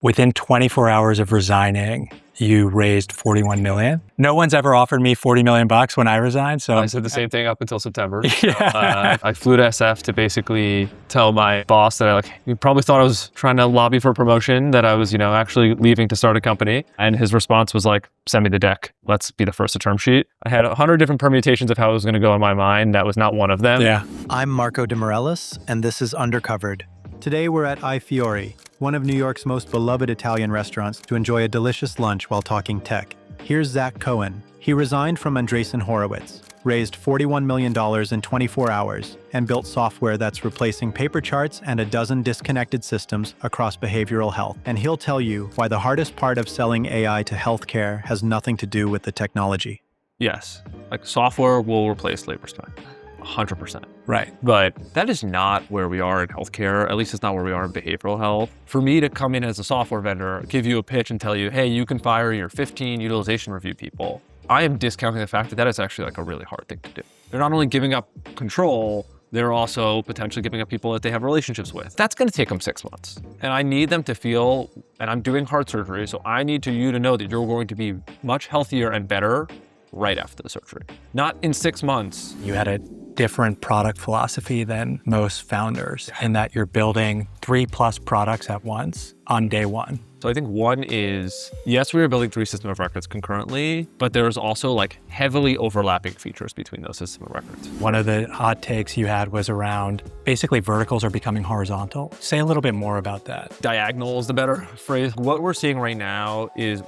Within 24 hours of resigning, you raised 41 million. No one's ever offered me 40 million bucks when I resigned. So I said the same thing up until September. Yeah. I flew to SF to basically tell my boss that he probably thought I was trying to lobby for promotion, that I was, actually leaving to start a company. And his response was like, send me the deck. Let's be the first to term sheet. I had 100 different permutations of how it was going to go in my mind. That was not one of them. Yeah. I'm Marco DeMeireles, and this is Undercovered. Today we're at I Fiori, one of New York's most beloved Italian restaurants, to enjoy a delicious lunch while talking tech. Here's Zach Cohen. He resigned from Andreessen Horowitz, raised $41 million in 24 hours, and built software that's replacing paper charts and a dozen disconnected systems across behavioral health. And he'll tell you why the hardest part of selling AI to healthcare has nothing to do with the technology. Yes, software will replace labor spend. 100%. Right. But that is not where we are in healthcare. At least it's not where we are in behavioral health. For me to come in as a software vendor, give you a pitch and tell you, hey, you can fire your 15 utilization review people, I am discounting the fact that that is actually a really hard thing to do. They're not only giving up control, they're also potentially giving up people that they have relationships with. That's going to take them 6 months. And I need them to feel, and I'm doing heart surgery, so I need you to know that you're going to be much healthier and better right after the surgery. Not in 6 months. You had a different product philosophy than most founders in that you're building 3+ products at once on day one. So I think one is, yes, we are building 3 systems of records concurrently, but there's also heavily overlapping features between those systems of records. One of the hot takes you had was around basically verticals are becoming horizontal. Say a little bit more about that. Diagonal is the better phrase. What we're seeing right now is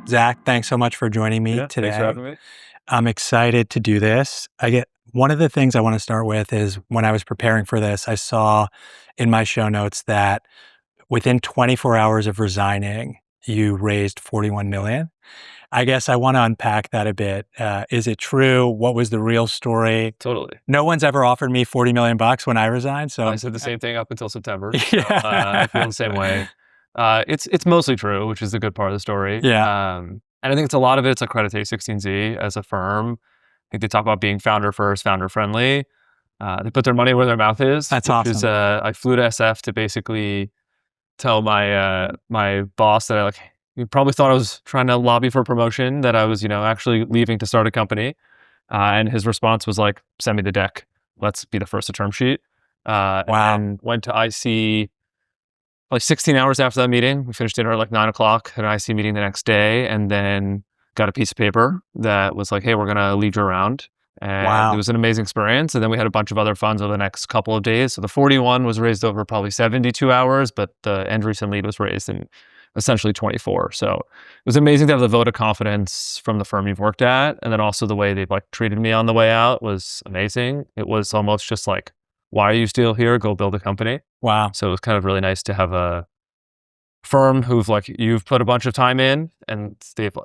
Zach, thanks so much for joining me today. Thanks for having me. I'm excited to do this. One of the things I want to start with is when I was preparing for this, I saw in my show notes that within 24 hours of resigning, you raised 41 million. I guess I want to unpack that a bit. Is it true? What was the real story? Totally. No one's ever offered me 40 million bucks when I resigned. So I said the same thing up until September. Yeah. I feel the same way. It's mostly true, which is the good part of the story. Yeah. And I think it's a lot of it's a credit to a16z as a firm. I think they talk about being founder first, founder friendly. They put their money where their mouth is. That's awesome. I flew to SF to basically tell my my boss that he probably thought I was trying to lobby for promotion, that I was actually leaving to start a company. And his response was like, send me the deck. Let's be the first to term sheet. Wow. And went to IC 16 hours after that meeting. We finished dinner at 9 o'clock, had an IC meeting the next day, and then got a piece of paper that was like, hey, we're going to lead you around. And Wow. It was an amazing experience. And then we had a bunch of other funds over the next couple of days. So the 41 was raised over probably 72 hours, but the Andreessen lead was raised in essentially 24. So it was amazing to have the vote of confidence from the firm you've worked at. And then also the way they treated me on the way out was amazing. It was almost just why are you still here? Go build a company. Wow. So it was kind of really nice to have a firm who've you've put a bunch of time in, and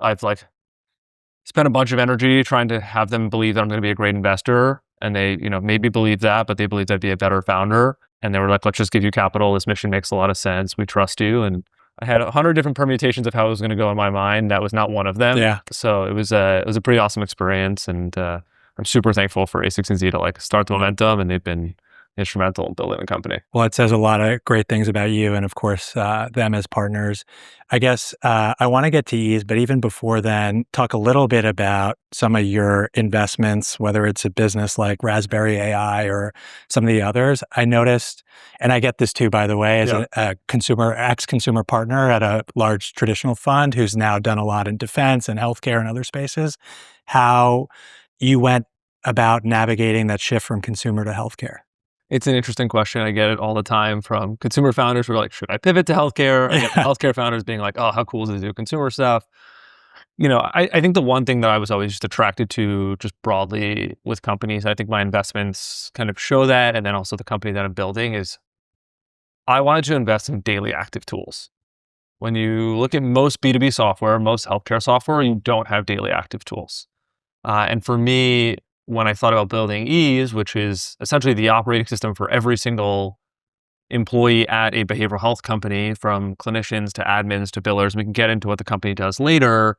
I've spent a bunch of energy trying to have them believe that I'm going to be a great investor. And they, maybe believe that, but they believed I'd be a better founder. And they were like, let's just give you capital. This mission makes a lot of sense. We trust you. And I had 100 different permutations of how it was going to go in my mind. That was not one of them. Yeah. So it was a pretty awesome experience. And I'm super thankful for a16z to start the momentum, and they've been instrumental in building the company. Well, it says a lot of great things about you and, of course, them as partners. I guess I want to get to ease, but even before then, talk a little bit about some of your investments, whether it's a business like Raspberry AI or some of the others. I noticed, and I get this too, by the way, as a ex-consumer partner at a large traditional fund who's now done a lot in defense and healthcare and other spaces, how you went about navigating that shift from consumer to healthcare. It's an interesting question. I get it all the time from consumer founders who are like, should I pivot to healthcare? I get healthcare founders being like, oh, how cool is it to do consumer stuff? I think the one thing that I was always just attracted to just broadly with companies, I think my investments kind of show that, and then also the company that I'm building, is I wanted to invest in daily active tools. When you look at most B2B software, most healthcare software, you don't have daily active tools. And for me, when I thought about building Ease, which is essentially the operating system for every single employee at a behavioral health company, from clinicians to admins to billers, we can get into what the company does later.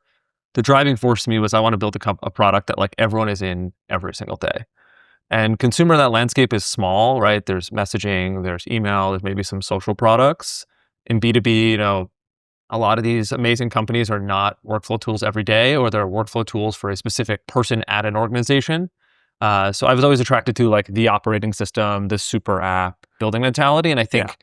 The driving force to me was I want to build a product that everyone is in every single day. And consumer, that landscape is small, right? There's messaging, there's email, there's maybe some social products. In B2B, a lot of these amazing companies are not workflow tools every day, or they're workflow tools for a specific person at an organization. So I was always attracted to like the operating system, the super app building mentality. And I think,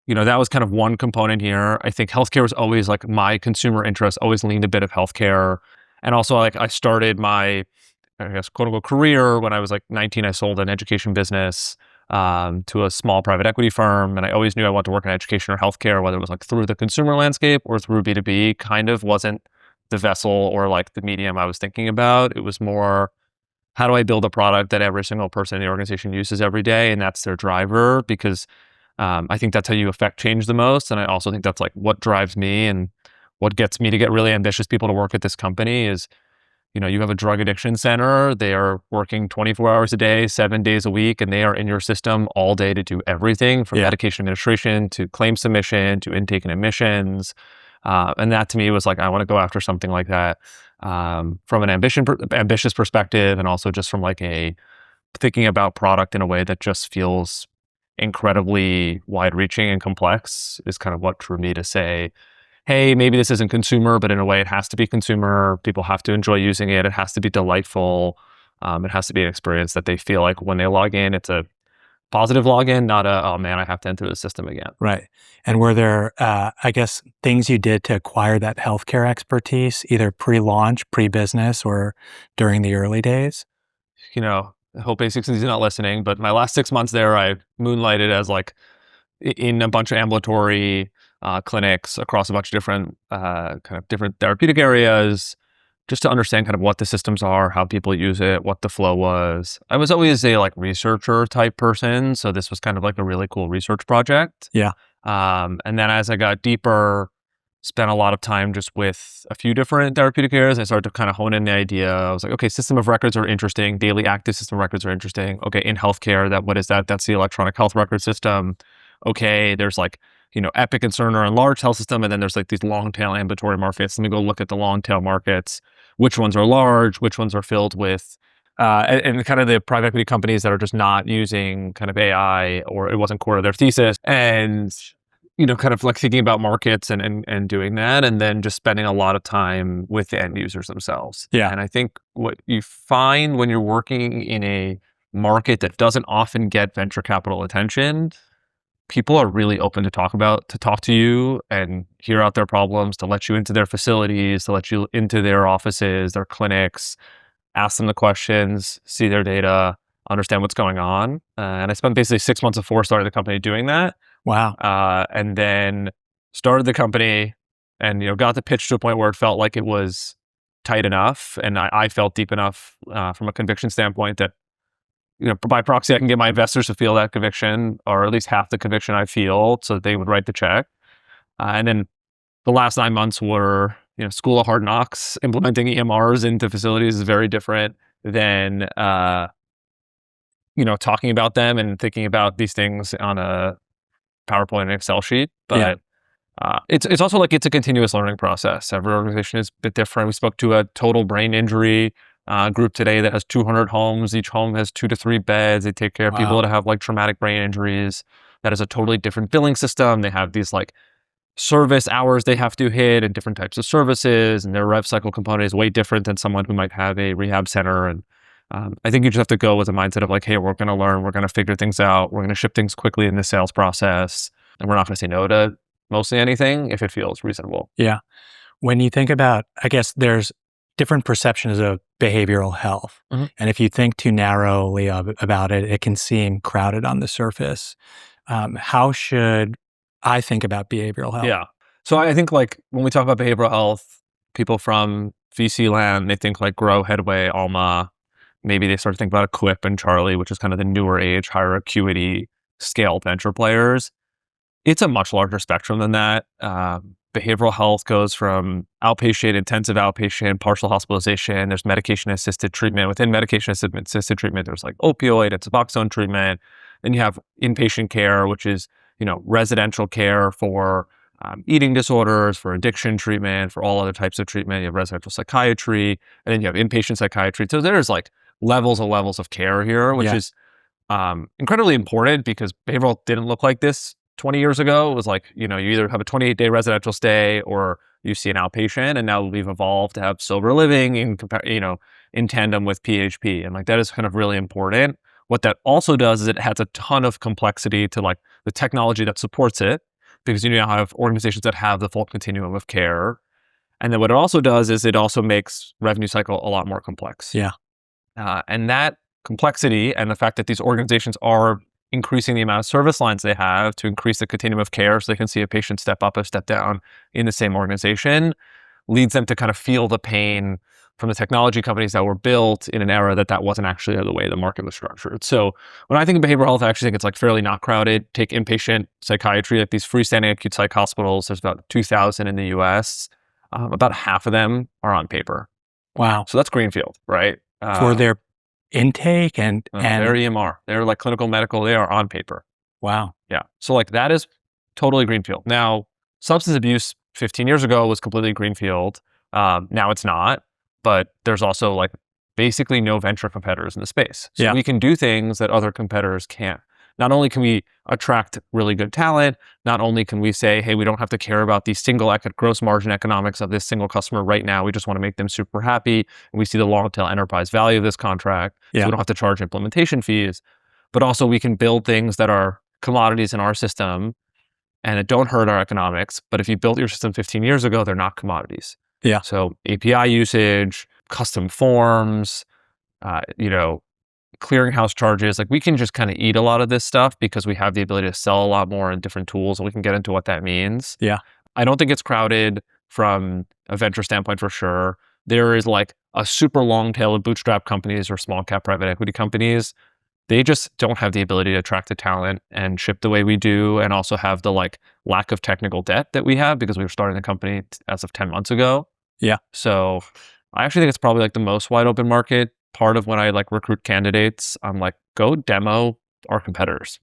that was kind of one component here. I think healthcare was always like my consumer interest, always leaned a bit of healthcare. And also like I started my, I guess, quote unquote career when I was like 19. I sold an education business to a small private equity firm. And I always knew I wanted to work in education or healthcare, whether it was like through the consumer landscape or through B2B, kind of wasn't the vessel or like the medium I was thinking about. It was more, how do I build a product that every single person in the organization uses every day? And that's their driver, because I think that's how you affect change the most. And I also think that's like what drives me and what gets me to get really ambitious people to work at this company is, you have a drug addiction center. They are working 24 hours a day, 7 days a week, and they are in your system all day to do everything from medication administration to claim submission to intake and admissions. And that to me was like, I want to go after something like that from an ambitious perspective, and also just from like a thinking about product in a way that just feels incredibly wide-reaching and complex is kind of what drew me to say, hey, maybe this isn't consumer, but in a way it has to be consumer. People have to enjoy using it. It has to be delightful. It has to be an experience that they feel like when they log in, it's a positive login, not a, oh man, I have to enter the system again. Right. And were there, I guess, things you did to acquire that healthcare expertise, either pre-launch, pre-business, or during the early days? I hope a16z is not listening, but my last 6 months there, I moonlighted as like in a bunch of ambulatory clinics across a bunch of different different therapeutic areas, just to understand kind of what the systems are, how people use it, what the flow was. I was always a like researcher type person, so this was kind of like a really cool research project. Yeah. And then as I got deeper, spent a lot of time just with a few different therapeutic areas. I started to kind of hone in the idea. I was like, okay, system of records are interesting. Daily active system records are interesting. Okay, in healthcare, what is that? That's the electronic health record system. Okay, there's like, Epic and Cerner and large health system. And then there's like these long tail ambulatory markets. Let me go look at the long tail markets. Which ones are large? Which ones are filled with, and kind of the private equity companies that are just not using kind of AI, or it wasn't core to their thesis. And kind of like thinking about markets and doing that, and then just spending a lot of time with the end users themselves. Yeah. And I think what you find when you're working in a market that doesn't often get venture capital attention, people are really open to talk to you and hear out their problems, to let you into their facilities, to let you into their offices, their clinics, ask them the questions, see their data, understand what's going on. And I spent basically 6 months before starting the company doing that. Wow. And then started the company and, got the pitch to a point where it felt like it was tight enough. And I felt deep enough from a conviction standpoint that, by proxy, I can get my investors to feel that conviction, or at least half the conviction I feel, so that they would write the check. And then the last 9 months were, school of hard knocks. Implementing EMRs into facilities is very different than, talking about them and thinking about these things on a PowerPoint and Excel sheet. But it's also like it's a continuous learning process. Every organization is a bit different. We spoke to a total brain injury group today that has 200 homes. Each home has 2 to 3 beds. They take care of people that have like traumatic brain injuries. That is a totally different billing system. They have these like service hours they have to hit and different types of services, and their rev cycle component is way different than someone who might have a rehab center. And I think you just have to go with a mindset of like, hey, we're going to learn, we're going to figure things out, we're going to ship things quickly in the sales process, and we're not going to say no to mostly anything if it feels reasonable. Yeah. When you think about, I guess there's different perceptions of behavioral health. Mm-hmm. And if you think too narrowly about it, it can seem crowded on the surface. How should I think about behavioral health? Yeah. So I think like when we talk about behavioral health, people from VC land, they think like Grow, Headway, Alma. Maybe they start to think about Equip and Charlie, which is kind of the newer age, higher acuity, scaled venture players. It's a much larger spectrum than that. Behavioral health goes from outpatient, intensive outpatient, partial hospitalization. There's medication-assisted treatment. Within medication-assisted treatment, there's like opioid and Suboxone treatment. Then you have inpatient care, which is, residential care for eating disorders, for addiction treatment, for all other types of treatment. You have residential psychiatry, and then you have inpatient psychiatry. So there's like levels and levels of care here, which is incredibly important because behavioral didn't look like this 20 years ago. It was like, you either have a 28-day residential stay or you see an outpatient, and now we've evolved to have sober living in tandem with PHP. And like, that is kind of really important. What that also does is it adds a ton of complexity to like the technology that supports it, because you now have organizations that have the full continuum of care. And then what it also does is it also makes revenue cycle a lot more complex. Yeah. And that complexity and the fact that these organizations are increasing the amount of service lines they have to increase the continuum of care so they can see a patient step up or step down in the same organization leads them to kind of feel the pain from the technology companies that were built in an era that wasn't actually the way the market was structured. So when I think of behavioral health, I actually think it's like fairly not crowded. Take inpatient psychiatry, like these freestanding acute psych hospitals, there's about 2,000 in the US. About half of them are on paper. Wow. So that's greenfield, right? For their intake and their EMR, they're like clinical medical, they are on paper. Wow. Yeah. So like that is totally greenfield. Now, substance abuse 15 years ago was completely greenfield. Now it's not, but there's also like basically no venture competitors in the space. So we can do things that other competitors can't. Not only can we attract really good talent, not only can we say, hey, we don't have to care about the single gross margin economics of this single customer right now. We just want to make them super happy. And we see the long tail enterprise value of this contract. So we don't have to charge implementation fees. But also we can build things that are commodities in our system and it don't hurt our economics. But if you built your system 15 years ago, they're not commodities. Yeah. So API usage, custom forms, clearinghouse charges, like we can just kind of eat a lot of this stuff because we have the ability to sell a lot more in different tools, and we can get into what that means. Yeah. I don't think it's crowded from a venture standpoint for sure. There is like a super long tail of bootstrap companies or small cap private equity companies. They just don't have the ability to attract the talent and ship the way we do, and also have the like lack of technical debt that we have because we were starting the company as of 10 months ago. Yeah. So I actually think it's probably like the most wide open market. Part of when I like recruit candidates, I'm like, go demo our competitors.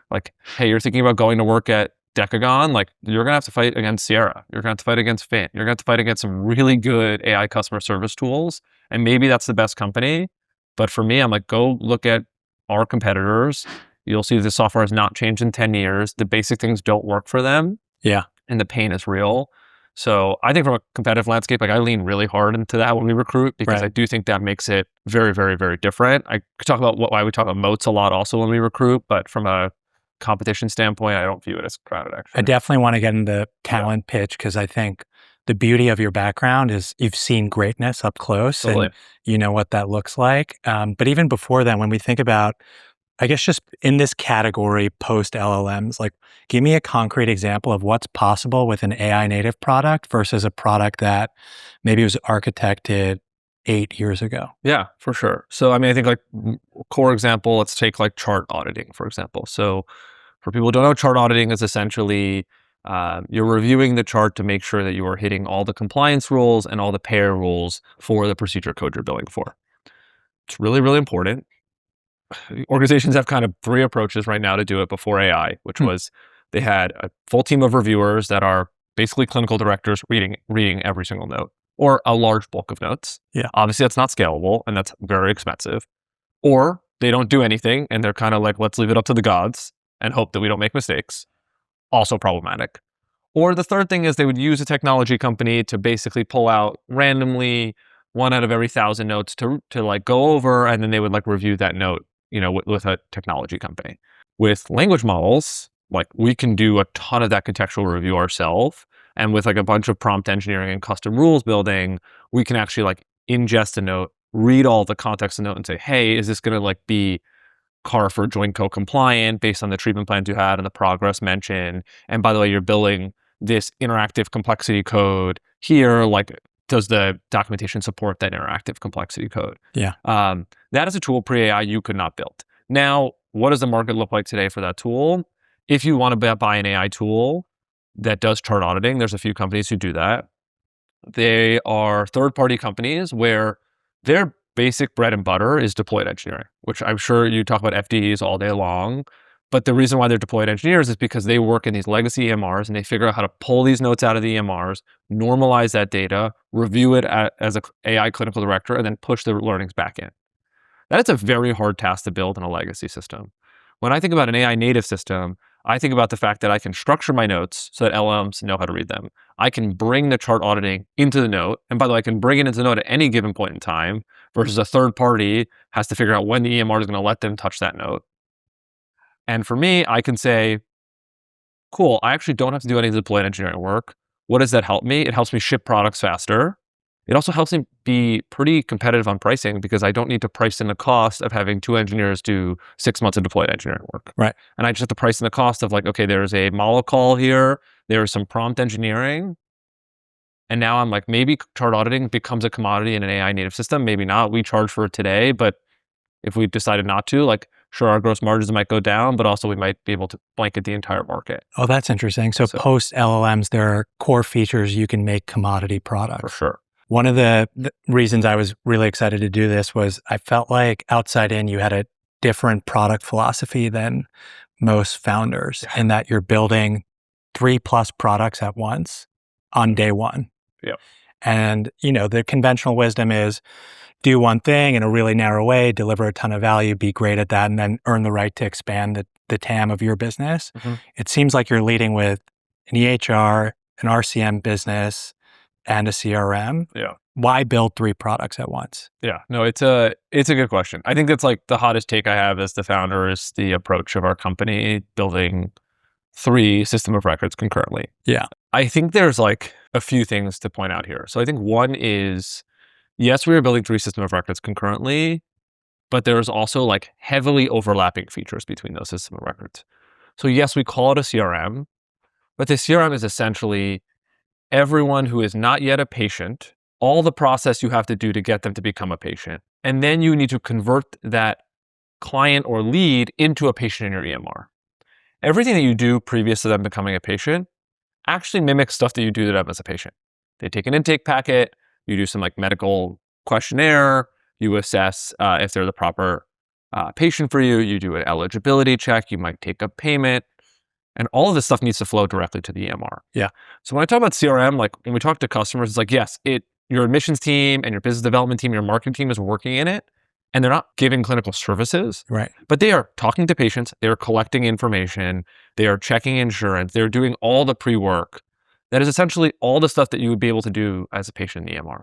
Like, hey, you're thinking about going to work at Decagon, like you're gonna have to fight against Sierra. You're gonna have to fight against Finn. You're gonna have to fight against some really good AI customer service tools. And maybe that's the best company. But for me, I'm like, go look at our competitors. You'll see the software has not changed in 10 years. The basic things don't work for them. Yeah. And the pain is real. So I think from a competitive landscape, like I lean really hard into that when we recruit, because I do think that makes it very, very, very different. I could talk about why we talk about moats a lot also when we recruit, but from a competition standpoint, I don't view it as crowded actually. I definitely want to get into talent pitch because I think the beauty of your background is you've seen greatness up close and you know what that looks like. But even before then, when we think about, I guess just in this category post LLMs, like give me a concrete example of what's possible with an AI native product versus a product that maybe was architected 8 years ago. Yeah, for sure. So, I mean, I think like core example, let's take like chart auditing, for example. So for people who don't know, chart auditing is essentially you're reviewing the chart to make sure that you are hitting all the compliance rules and all the payer rules for the procedure code you're billing for. It's really, really important. Organizations have kind of 3 approaches right now to do it before AI, which was they had a full team of reviewers that are basically clinical directors reading every single note or a large bulk of notes. Yeah. Obviously, that's not scalable and that's very expensive. Or they don't do anything and they're kind of like, let's leave it up to the gods and hope that we don't make mistakes. Also problematic. Or the third thing is they would use a technology company to basically pull out randomly 1 out of every 1,000 notes to like go over, and then they would like review that note, with a technology company. With language models, like we can do a ton of that contextual review ourselves. And with like a bunch of prompt engineering and custom rules building, we can actually like ingest a note, read all the context of the note and say, hey, is this going to like be CARF or joint co-compliant based on the treatment plans you had and the progress mentioned? And by the way, you're billing this interactive complexity code here, like does the documentation support that interactive complexity code? Yeah. That is a tool pre-AI you could not build. Now, what does the market look like today for that tool? If you want to buy an AI tool that does chart auditing, there's a few companies who do that. They are third-party companies where their basic bread and butter is deployed engineering, which I'm sure you talk about FDEs all day long. But the reason why they're deployed engineers is because they work in these legacy EMRs and they figure out how to pull these notes out of the EMRs, normalize that data, review it as an AI clinical director, and then push the learnings back in. That's a very hard task to build in a legacy system. When I think about an AI native system, I think about the fact that I can structure my notes so that LLMs know how to read them. I can bring the chart auditing into the note. And by the way, I can bring it into the note at any given point in time versus a third party has to figure out when the EMR is going to let them touch that note. And for me, I can say, cool, I actually don't have to do any deployed engineering work. What does that help me? It helps me ship products faster. It also helps me be pretty competitive on pricing because I don't need to price in the cost of having 2 engineers do 6 months of deployed engineering work. Right. And I just have to price in the cost of like, okay, there's a model call here, there's some prompt engineering. And now I'm like, maybe chart auditing becomes a commodity in an AI native system. Maybe not. We charge for it today, but if we decided not to, like, sure, our gross margins might go down, but also we might be able to blanket the entire market. Oh, that's interesting. So post LLMs, there are core features you can make commodity products. For sure. One of the reasons I was really excited to do this was I felt like outside in, you had a different product philosophy than most founders in that you're building 3+ products at once on day one. Yeah. And, the conventional wisdom is do one thing in a really narrow way, deliver a ton of value, be great at that, and then earn the right to expand the TAM of your business. Mm-hmm. It seems like you're leading with an EHR, an RCM business, and a CRM. Yeah. Why build 3 products at once? Yeah. No, it's a good question. I think that's like the hottest take I have as the founder is the approach of our company building 3 system of records concurrently. Yeah. I think there's like a few things to point out here. So I think one is, yes, we are building 3 system of records concurrently, but there's also like heavily overlapping features between those system of records. So yes, we call it a CRM, but the CRM is essentially everyone who is not yet a patient, all the process you have to do to get them to become a patient. And then you need to convert that client or lead into a patient in your EMR. Everything that you do previous to them becoming a patient actually mimics stuff that you do to them as a patient. They take an intake packet, you do some like medical questionnaire, you assess if they're the proper patient for you, you do an eligibility check, you might take a payment, and all of this stuff needs to flow directly to the EMR. Yeah. So when I talk about CRM, like when we talk to customers, it's like, yes, your admissions team and your business development team, your marketing team is working in it, and they're not giving clinical services, right? But they are talking to patients, they are collecting information, they are checking insurance, they're doing all the pre-work. That is essentially all the stuff that you would be able to do as a patient in the EMR.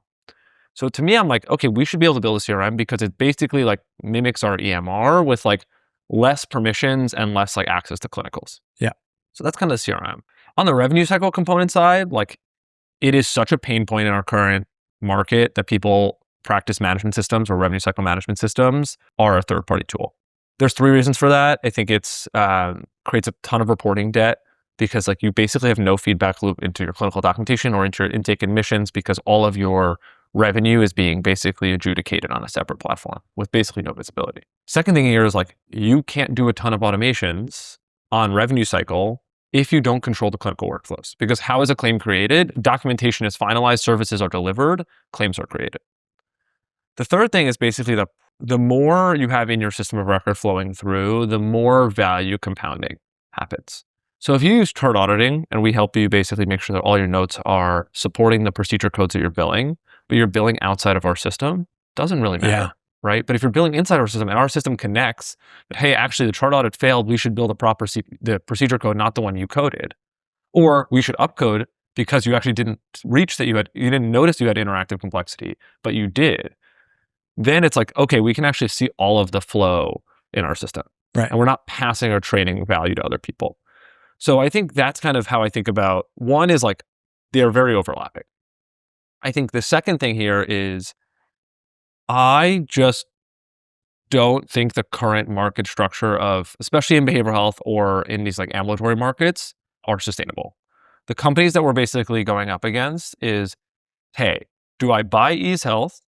So to me, I'm like, okay, we should be able to build a CRM because it basically like mimics our EMR with like less permissions and less like access to clinicals. Yeah. So that's kind of the CRM. On the revenue cycle component side, like it is such a pain point in our current market that people practice management systems or revenue cycle management systems are a third-party tool. There's 3 reasons for that. I think it's creates a ton of reporting debt because like you basically have no feedback loop into your clinical documentation or into your intake admissions because all of your revenue is being basically adjudicated on a separate platform with basically no visibility. Second thing here is like you can't do a ton of automations on revenue cycle if you don't control the clinical workflows. Because how is a claim created? Documentation is finalized, services are delivered, claims are created. The third thing is basically the more you have in your system of record flowing through, the more value compounding happens. So if you use chart auditing and we help you basically make sure that all your notes are supporting the procedure codes that you're billing, but you're billing outside of our system, doesn't really matter. Yeah. Right? But if you're billing inside our system and our system connects that, hey, actually the chart audit failed, we should build the procedure code, not the one you coded. Or we should upcode because you actually didn't reach that you didn't notice you had interactive complexity, but you did. Then it's like, okay, we can actually see all of the flow in our system. Right. And we're not passing our training value to other people. So I think that's kind of how I think about, one is like, they're very overlapping. I think the second thing here is, I just don't think the current market structure of, especially in behavioral health or in these like ambulatory markets, are sustainable. The companies that we're basically going up against is, hey, do I buy Ease Health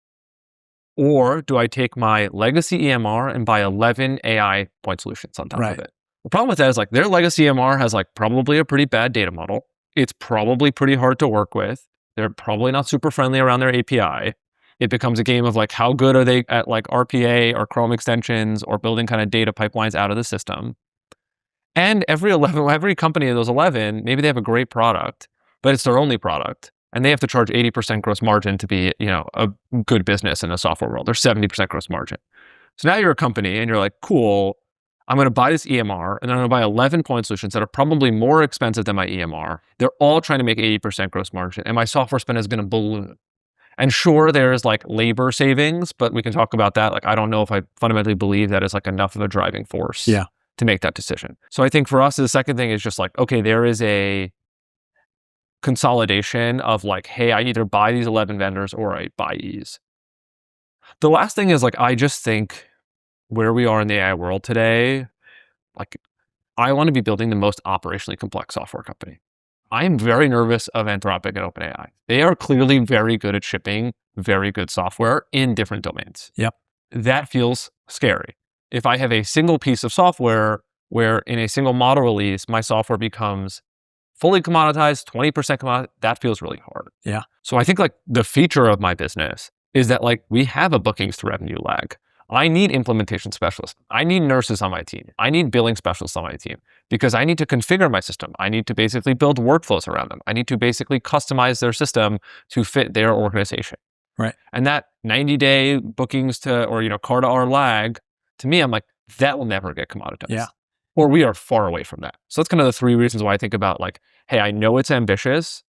or do I take my legacy EMR and buy 11 AI point solutions on top of it? The problem with that is like their legacy EMR has like probably a pretty bad data model. It's probably pretty hard to work with. They're probably not super friendly around their API. It becomes a game of like, how good are they at like RPA or Chrome extensions or building kind of data pipelines out of the system? And every company of those 11, maybe they have a great product, but it's their only product. And they have to charge 80% gross margin to be, a good business in the software world. There's 70% gross margin. So now you're a company and you're like, cool, I'm going to buy this EMR and then I'm going to buy 11 point solutions that are probably more expensive than my EMR. They're all trying to make 80% gross margin and my software spend is going to balloon. And sure, there's like labor savings, but we can talk about that. Like, I don't know if I fundamentally believe that is like enough of a driving force to make that decision. So I think for us, the second thing is just like, okay, there is a consolidation of like, hey, I either buy these 11 vendors or I buy ease. The last thing is like, I just think where we are in the AI world today, like I want to be building the most operationally complex software company. I am very nervous of Anthropic and OpenAI. They are clearly very good at shipping very good software in different domains. Yep. That feels scary. If I have a single piece of software where in a single model release, my software becomes fully commoditized, 20% commoditized, that feels really hard. Yeah. So I think like the feature of my business is that like we have a bookings to revenue lag. I need implementation specialists. I need nurses on my team. I need billing specialists on my team because I need to configure my system. I need to basically build workflows around them. I need to basically customize their system to fit their organization. Right. And that 90-day bookings to, or, car to R lag, to me, I'm like, that will never get commoditized. Yeah. Or we are far away from that. So that's kind of the three reasons why I think about like, hey, I know it's ambitious,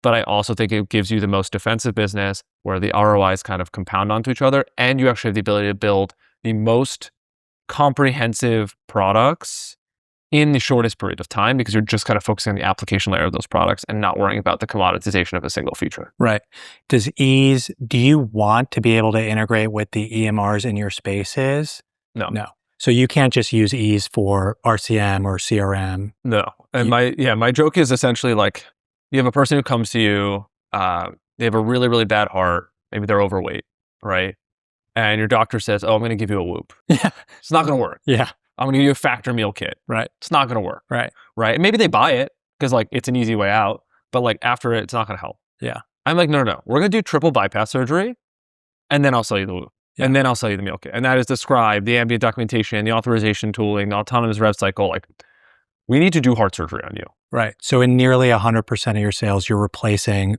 but I also think it gives you the most defensive business where the ROIs kind of compound onto each other and you actually have the ability to build the most comprehensive products in the shortest period of time because you're just kind of focusing on the application layer of those products and not worrying about the commoditization of a single feature. Right. Do you want to be able to integrate with the EMRs in your spaces? No. So you can't just use ease for RCM or CRM? No. And my joke is essentially like, you have a person who comes to you, they have a really, really bad heart. Maybe they're overweight, right? And your doctor says, oh, I'm going to give you a Whoop. Yeah. It's not going to work. Yeah. I'm going to give you a factor meal kit. Right. It's not going to work. Right. Right. And maybe they buy it because like it's an easy way out, but like after it, it's not going to help. Yeah. I'm like, no. We're going to do triple bypass surgery and then I'll sell you the Whoop. Yeah. And then I'll sell you the meal kit. And that is the scribe, the ambient documentation, the authorization tooling, the autonomous rev cycle. Like we need to do heart surgery on you. Right. So in nearly 100% of your sales, you're replacing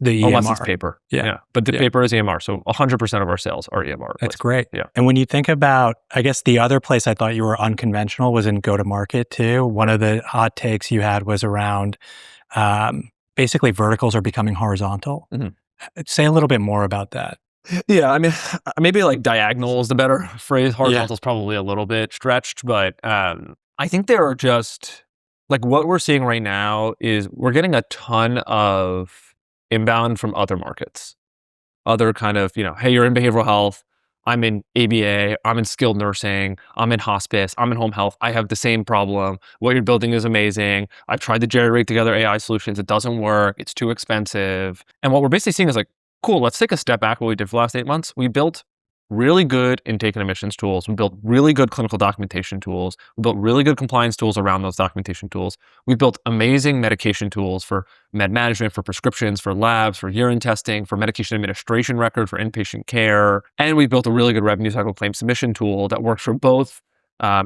the EMR. Unless it's paper. Yeah. But the paper is EMR. So 100% of our sales are EMR. That's great. Yeah. And when you think about, I guess the other place I thought you were unconventional was in go-to-market too. One of the hot takes you had was around basically verticals are becoming horizontal. Mm-hmm. Say a little bit more about that. Yeah, I mean, maybe like diagonal is the better phrase. Horizontal is probably a little bit stretched, but I think there are just, like what we're seeing right now is we're getting a ton of inbound from other markets. Other kind of, hey, you're in behavioral health, I'm in ABA, I'm in skilled nursing, I'm in hospice, I'm in home health, I have the same problem. What you're building is amazing. I've tried to generate together AI solutions. It doesn't work. It's too expensive. And what we're basically seeing is like, cool, let's take a step back what we did for the last 8 months. We built really good intake and admissions tools. We built really good clinical documentation tools. We built really good compliance tools around those documentation tools. We built amazing medication tools for med management, for prescriptions, for labs, for urine testing, for medication administration record, for inpatient care. And we built a really good revenue cycle claim submission tool that works for both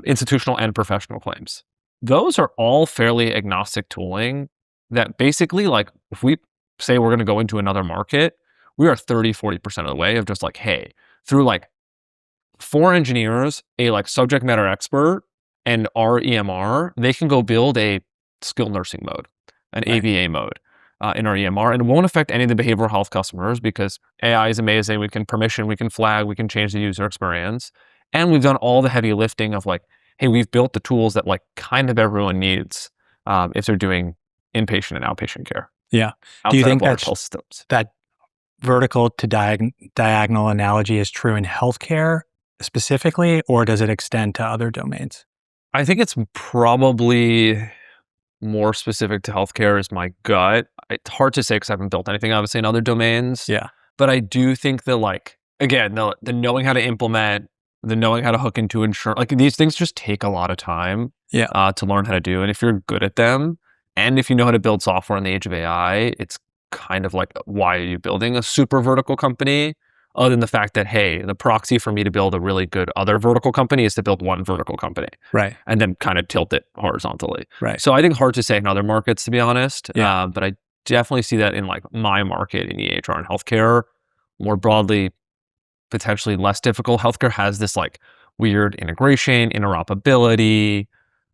institutional and professional claims. Those are all fairly agnostic tooling that basically, like, if we say we're going to go into another market, we are 30, 40% of the way of just like, hey, through like 4 engineers, a like subject matter expert, and our EMR, they can go build a skilled nursing mode, an AVA mode in our EMR, and it won't affect any of the behavioral health customers because AI is amazing. We can permission, we can flag, we can change the user experience. And we've done all the heavy lifting of like, hey, we've built the tools that like kind of everyone needs if they're doing inpatient and outpatient care. Yeah. Do you think that vertical to diagonal analogy is true in healthcare specifically, or does it extend to other domains? I think it's probably more specific to healthcare is my gut. It's hard to say because I haven't built anything obviously in other domains. Yeah. But I do think that like, again, the knowing how to implement, the knowing how to hook into insurance, like these things just take a lot of time to learn how to do. And if you're good at them, and if you know how to build software in the age of AI, it's kind of like, why are you building a super vertical company? Other than the fact that, hey, the proxy for me to build a really good other vertical company is to build one vertical company. Right. And then kind of tilt it horizontally. Right. So I think hard to say in other markets, to be honest. Yeah. But I definitely see that in like my market in EHR and healthcare. More broadly, potentially less difficult. Healthcare has this like weird integration, interoperability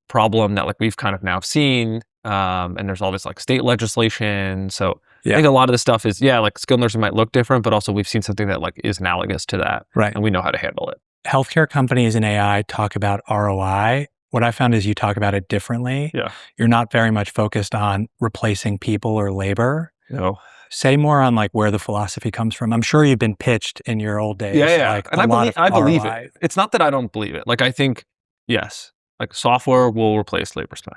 problem that like we've kind of now seen. And there's all this like state legislation. So I think a lot of this stuff is, like skilled nursing might look different, but also we've seen something that like is analogous to that. Right. And we know how to handle it. Healthcare companies and AI talk about ROI. What I found is you talk about it differently. Yeah. You're not very much focused on replacing people or labor. No. Say more on like where the philosophy comes from. I'm sure you've been pitched in your old days. Like and I believe it. It's not that I don't believe it. Like I think, yes, like software will replace labor spend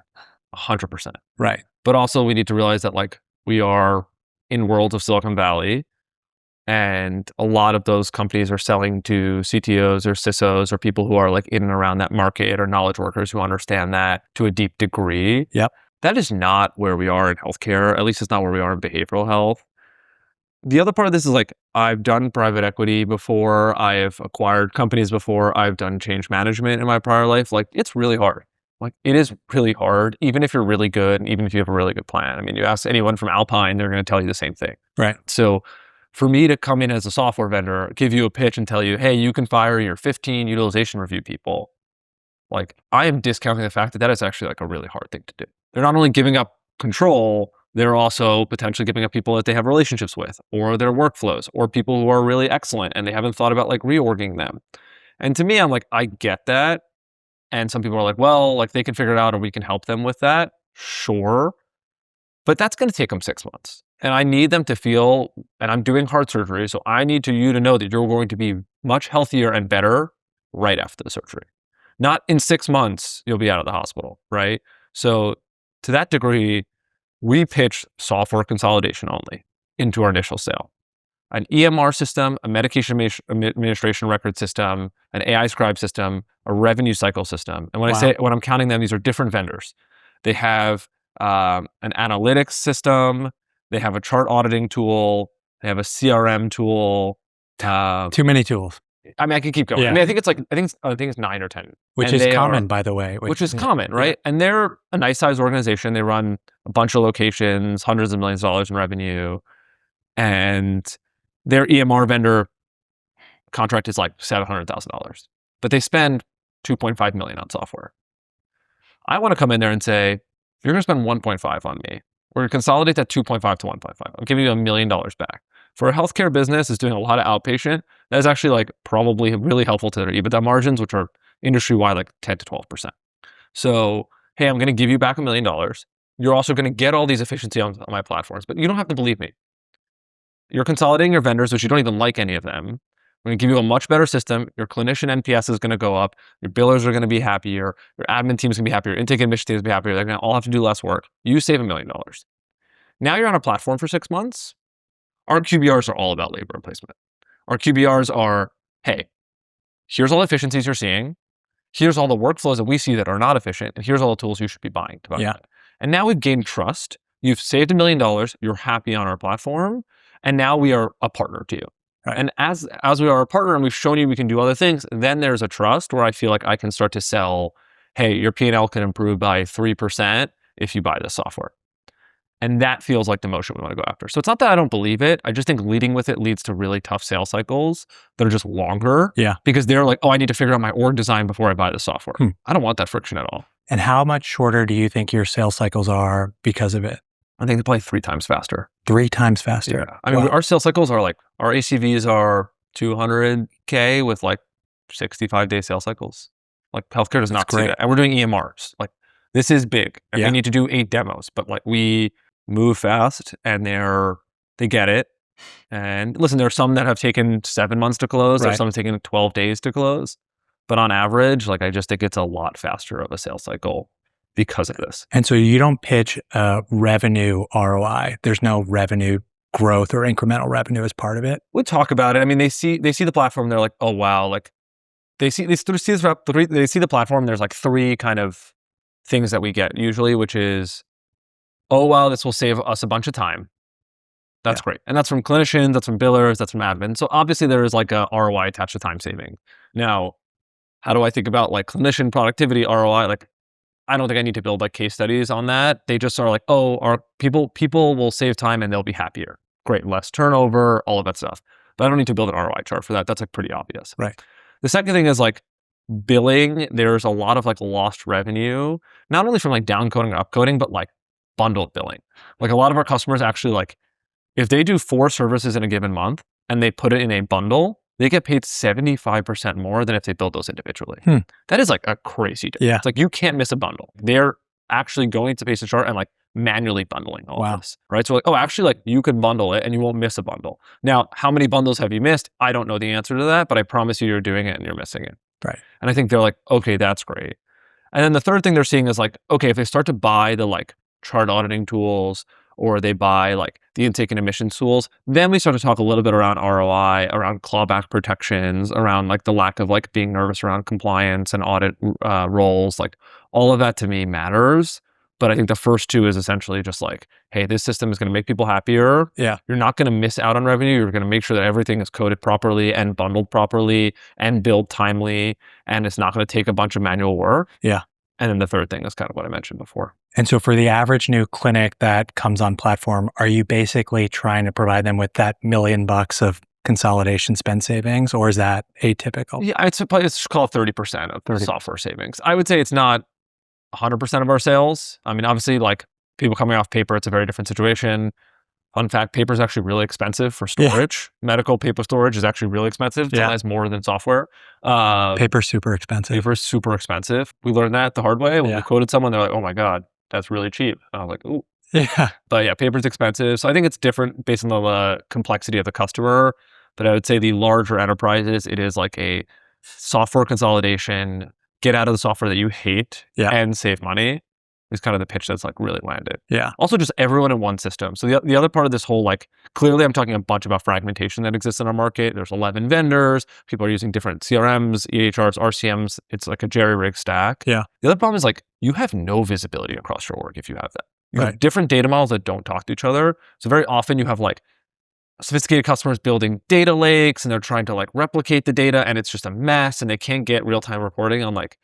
100%. Right. But also we need to realize that like we are in worlds of Silicon Valley, and a lot of those companies are selling to CTOs or CISOs or people who are like in and around that market, or knowledge workers who understand that to a deep degree. Yep. That is not where we are in healthcare. At least it's not where we are in behavioral health. The other part of this is like, I've done private equity before. I have acquired companies before. I've done change management in my prior life. Like, it's really hard. Like, it is really hard, even if you're really good, and even if you have a really good plan. I mean, you ask anyone from Alpine, they're going to tell you the same thing. Right. So for me to come in as a software vendor, give you a pitch and tell you, hey, you can fire your 15 utilization review people. Like, I am discounting the fact that that is actually like a really hard thing to do. They're not only giving up control, they're also potentially giving up people that they have relationships with, or their workflows, or people who are really excellent and they haven't thought about like reorging them. And to me, I'm like, I get that. And some people are like, well, like they can figure it out or we can help them with that. Sure. But that's going to take them 6 months. And I need them to feel, and I'm doing heart surgery, so I need you to know that you're going to be much healthier and better right after the surgery. Not in 6 months, you'll be out of the hospital, right? So to that degree, we pitch software consolidation only into our initial sale. An EMR system, a medication administration record system, an AI scribe system, a revenue cycle system. And when when I'm counting them, these are different vendors. They have an analytics system. They have a chart auditing tool. They have a CRM tool. Too many tools. I mean, I can keep going. Yeah. I mean, I think it's 9 or 10. Which is common, by the way. Which is common, right? Yeah. And they're a nice sized organization. They run a bunch of locations, hundreds of millions of dollars in revenue. And their EMR vendor contract is like $700,000. But they spend $2.5 million on software. I want to come in there and say, you're going to spend 1.5 on me. We're going to consolidate that 2.5 to 1.5. I'm giving you $1 million back. For a healthcare business is doing a lot of outpatient, that is actually like probably really helpful to their EBITDA margins, which are industry-wide like 10 to 12%. So, hey, I'm going to give you back $1 million. You're also going to get all these efficiency on my platforms, but you don't have to believe me. You're consolidating your vendors, which you don't even like any of them. We're going to give you a much better system. Your clinician NPS is going to go up. Your billers are going to be happier. Your admin team is going to be happier. Your intake and admission team is going to be happier. They're going to all have to do less work. You save $1 million. Now you're on a platform for 6 months. Our QBRs are all about labor replacement. Our QBRs are, hey, here's all the efficiencies you're seeing. Here's all the workflows that we see that are not efficient. And here's all the tools you should be buying to buy that. And now we've gained trust. You've saved $1 million. You're happy on our platform. And now we are a partner to you. Right. And as we are a partner and we've shown you we can do other things, then there's a trust where I feel like I can start to sell, hey, your P&L can improve by 3% if you buy this software. And that feels like the motion we want to go after. So it's not that I don't believe it. I just think leading with it leads to really tough sales cycles that are just longer. Yeah. Because they're like, oh, I need to figure out my org design before I buy the software. I don't want that friction at all. And how much shorter do you think your sales cycles are because of it? I think they're probably 3 times faster. 3 times faster? Yeah. I mean, our sales cycles are like, our ACVs are $200K with like 65-day sales cycles. Like healthcare does not see that. And we're doing EMRs. Like this is big. And we need to do 8 demos, but like we move fast and they get it. And listen, there are some that have taken 7 months to close. There's some that have taken 12 days to close. But on average, like I just think it's a lot faster of a sales cycle because of this. And so you don't pitch revenue ROI. There's no revenue growth or incremental revenue as part of it. We talk about it. I mean, they see the platform. They're like, oh wow, like they see the platform. There's like 3 kind of things that we get usually, which is, oh wow, this will save us a bunch of time. That's great, and that's from clinicians, that's from billers, that's from admin. So obviously there is like a ROI attached to time saving. Now, how do I think about like clinician productivity ROI? Like, I don't think I need to build like case studies on that. They just are like, oh, our people will save time and they'll be happier. Great, less turnover, all of that stuff. but I don't need to build an ROI chart for that. That's like pretty obvious. Right. The second thing is like billing. There's a lot of like lost revenue, not only from like down coding or up coding, but like bundled billing. Like a lot of our customers actually like, if they do 4 services in a given month and they put it in a bundle, they get paid 75% more than if they build those individually. That is like a crazy difference. Yeah. It's like you can't miss a bundle. They're actually going to Patient chart and like manually bundling all of this, right? So like, oh, actually like you can bundle it and you won't miss a bundle. Now, how many bundles have you missed? I don't know the answer to that, but I promise you're doing it and you're missing it. Right. And I think they're like, okay, that's great. And then the third thing they're seeing is like, okay, if they start to buy the like chart auditing tools or they buy like the intake and emissions tools, then we start to talk a little bit around ROI, around clawback protections, around like the lack of like being nervous around compliance and audit roles. Like all of that to me matters. But I think the first 2 is essentially just like, hey, this system is going to make people happier. Yeah. You're not going to miss out on revenue. You're going to make sure that everything is coded properly and bundled properly and billed timely. And it's not going to take a bunch of manual work. Yeah. And then the third thing is kind of what I mentioned before. And so for the average new clinic that comes on platform, are you basically trying to provide them with that $1 million of consolidation spend savings, or is that atypical? Yeah, it's called 30% of software savings. I would say it's not 100% of our sales. I mean, obviously, like people coming off paper, it's a very different situation. Fun fact, paper is actually really expensive for storage. Yeah. Medical paper storage is actually really expensive. It has more than software. Paper's super expensive. Paper's super expensive. We learned that the hard way. When we quoted someone, they're like, oh my God, that's really cheap. And I was like, ooh. Yeah. But yeah, paper's expensive. So I think it's different based on the complexity of the customer. But I would say the larger enterprises, it is like a software consolidation, get out of the software that you hate and save money is kind of the pitch that's like really landed. Yeah. Also just everyone in one system. So the other part of this whole, like, clearly I'm talking a bunch about fragmentation that exists in our market. There's 11 vendors. People are using different CRMs, EHRs, RCMs. It's like a jerry-rigged stack. Yeah. The other problem is like, you have no visibility across your org if you have that. You have different data models that don't talk to each other. So very often you have like sophisticated customers building data lakes and they're trying to like replicate the data and it's just a mess and they can't get real-time reporting on like,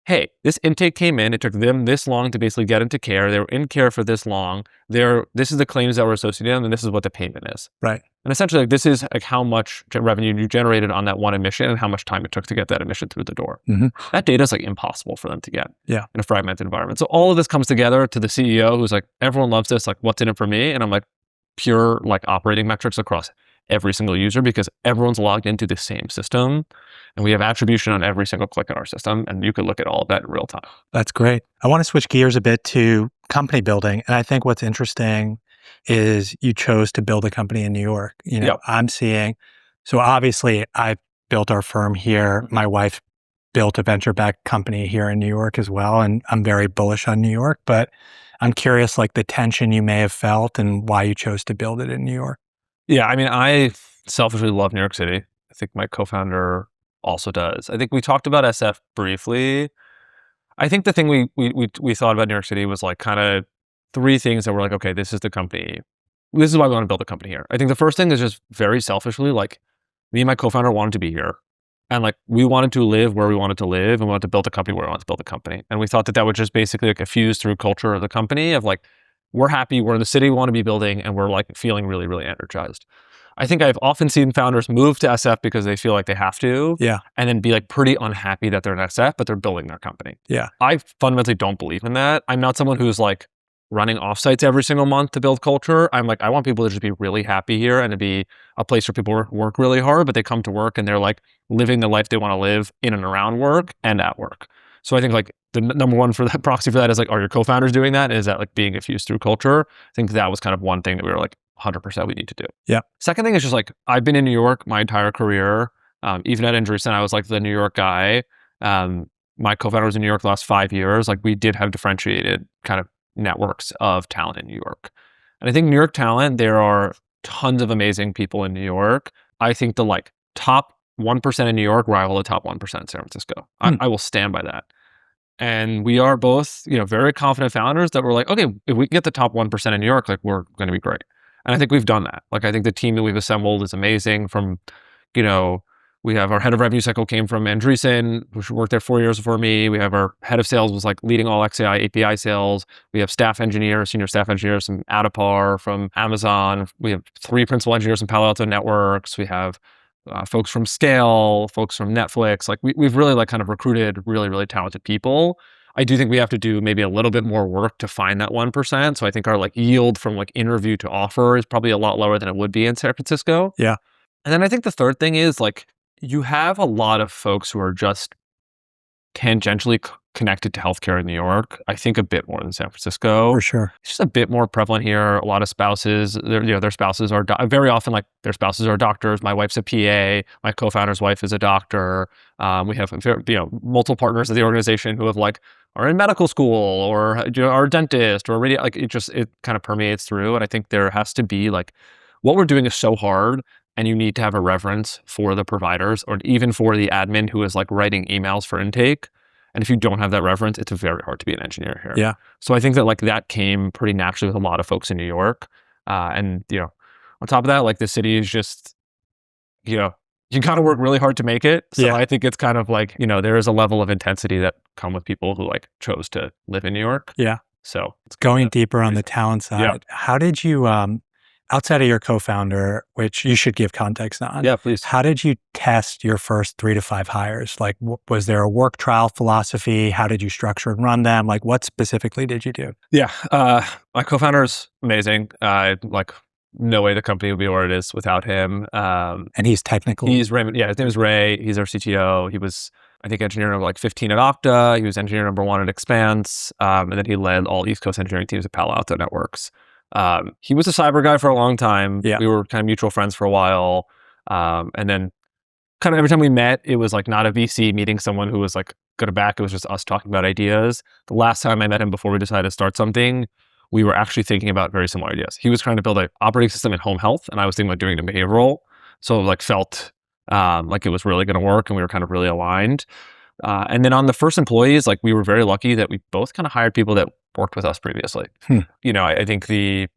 hey, this intake came in, it took them this long to basically get into care. They were in care for this long. This is the claims that were associated with them and this is what the payment is. Right. And essentially like, this is like how much revenue you generated on that one admission and how much time it took to get that admission through the door. That data is like impossible for them to get in a fragmented environment. So all of this comes together to the CEO who's like, everyone loves this, like what's in it for me? And I'm like, pure like operating metrics across every single user because everyone's logged into the same system and we have attribution on every single click in our system and you could look at all of that in real time. That's great. I want to switch gears a bit to company building. And I think what's interesting is you chose to build a company in New York. You know, I'm seeing, so obviously I built our firm here. My wife built a venture-backed company here in New York as well. And I'm very bullish on New York, but I'm curious like the tension you may have felt and why you chose to build it in New York. Yeah, I mean, I selfishly love New York City. I think my co-founder also does. I think we talked about SF briefly. I think the thing we thought about New York City was like kind of 3 things that were like, okay, this is the company. This is why we want to build a company here. I think the first thing is just very selfishly, like me and my co-founder wanted to be here. And like we wanted to live where we wanted to live and we wanted to build a company where we wanted to build a company. And we thought that that would just basically like fuse through culture of the company of like, we're happy, we're in the city we want to be building, and we're like feeling really, really energized. I think I've often seen founders move to SF because they feel like they have to, and then be like pretty unhappy that they're in SF, but they're building their company. Yeah. I fundamentally don't believe in that. I'm not someone who's like running offsites every single month to build culture. I'm like, I want people to just be really happy here and to be a place where people work really hard, but they come to work and they're like living the life they want to live in and around work and at work. So I think like the number one for that proxy for that is like, are your co-founders doing that? And is that like being infused through culture? I think that was kind of one thing that we were like 100% we need to do. Yeah. Second thing is just like, I've been in New York my entire career. Even at Andreessen, I was like the New York guy. My co-founder was in New York the last 5 years. Like we did have differentiated kind of networks of talent in New York. And I think New York talent, there are tons of amazing people in New York. I think the like top 1% in New York rival the top 1% in San Francisco. I will stand by that. And we are both, you know, very confident founders that we're like, okay, if we can get the top 1% in New York, like we're going to be great. And I think we've done that. Like, I think the team that we've assembled is amazing from, you know, We have our head of revenue cycle came from Andreessen, which worked there 4 years before me. We have our head of sales was like leading all XAI API sales. We have staff engineers, senior staff engineers from Adapar, from Amazon. We have 3 principal engineers from Palo Alto Networks. We have folks from Scale, folks from Netflix. Like we've really like kind of recruited really, really talented people. I do think we have to do maybe a little bit more work to find that 1%. So I think our like yield from like interview to offer is probably a lot lower than it would be in San Francisco. Yeah. And then I think the third thing is like, you have a lot of folks who are just tangentially connected to healthcare in New York. I think a bit more than San Francisco. For sure. It's just a bit more prevalent here. A lot of spouses, their spouses are very often like their spouses are doctors. My wife's a PA. My co-founder's wife is a doctor. We have multiple partners of the organization who have like are in medical school or are a dentist or really like it kind of permeates through. And I think there has to be like what we're doing is so hard. And you need to have a reverence for the providers or even for the admin who is like writing emails for intake. And if you don't have that reverence, it's very hard to be an engineer here. Yeah. So I think that like that came pretty naturally with a lot of folks in New York. And on top of that, like the city is just, you got to work really hard to make it. So I think it's kind of like, there is a level of intensity that come with people who like chose to live in New York. Yeah. So it's going deeper on the talent side. Yeah. How did you, outside of your co-founder, which you should give context on. Yeah, please. How did you test your first 3 to 5 hires? Like, was there a work trial philosophy? How did you structure and run them? Like, what specifically did you do? Yeah, my co-founder is amazing. Like, no way the company would be where it is without him. And he's technical. He's Raymond. Yeah, his name is Ray. He's our CTO. He was, I think, engineer number like 15 at Okta. He was engineer number 1 at Expanse. And then he led all East Coast engineering teams at Palo Alto Networks. He was a cyber guy for a long time. Yeah. We were kind of mutual friends for a while. And then kind of every time we met, it was like not a VC meeting someone who was like good or back. It was just us talking about ideas. The last time I met him before we decided to start something, we were actually thinking about very similar ideas. He was trying to build an operating system in home health, and I was thinking about doing it in behavioral. So like felt like it was really going to work, and we were kind of really aligned. And then on the first employees, like we were very lucky that we both kind of hired people that worked with us previously. I think the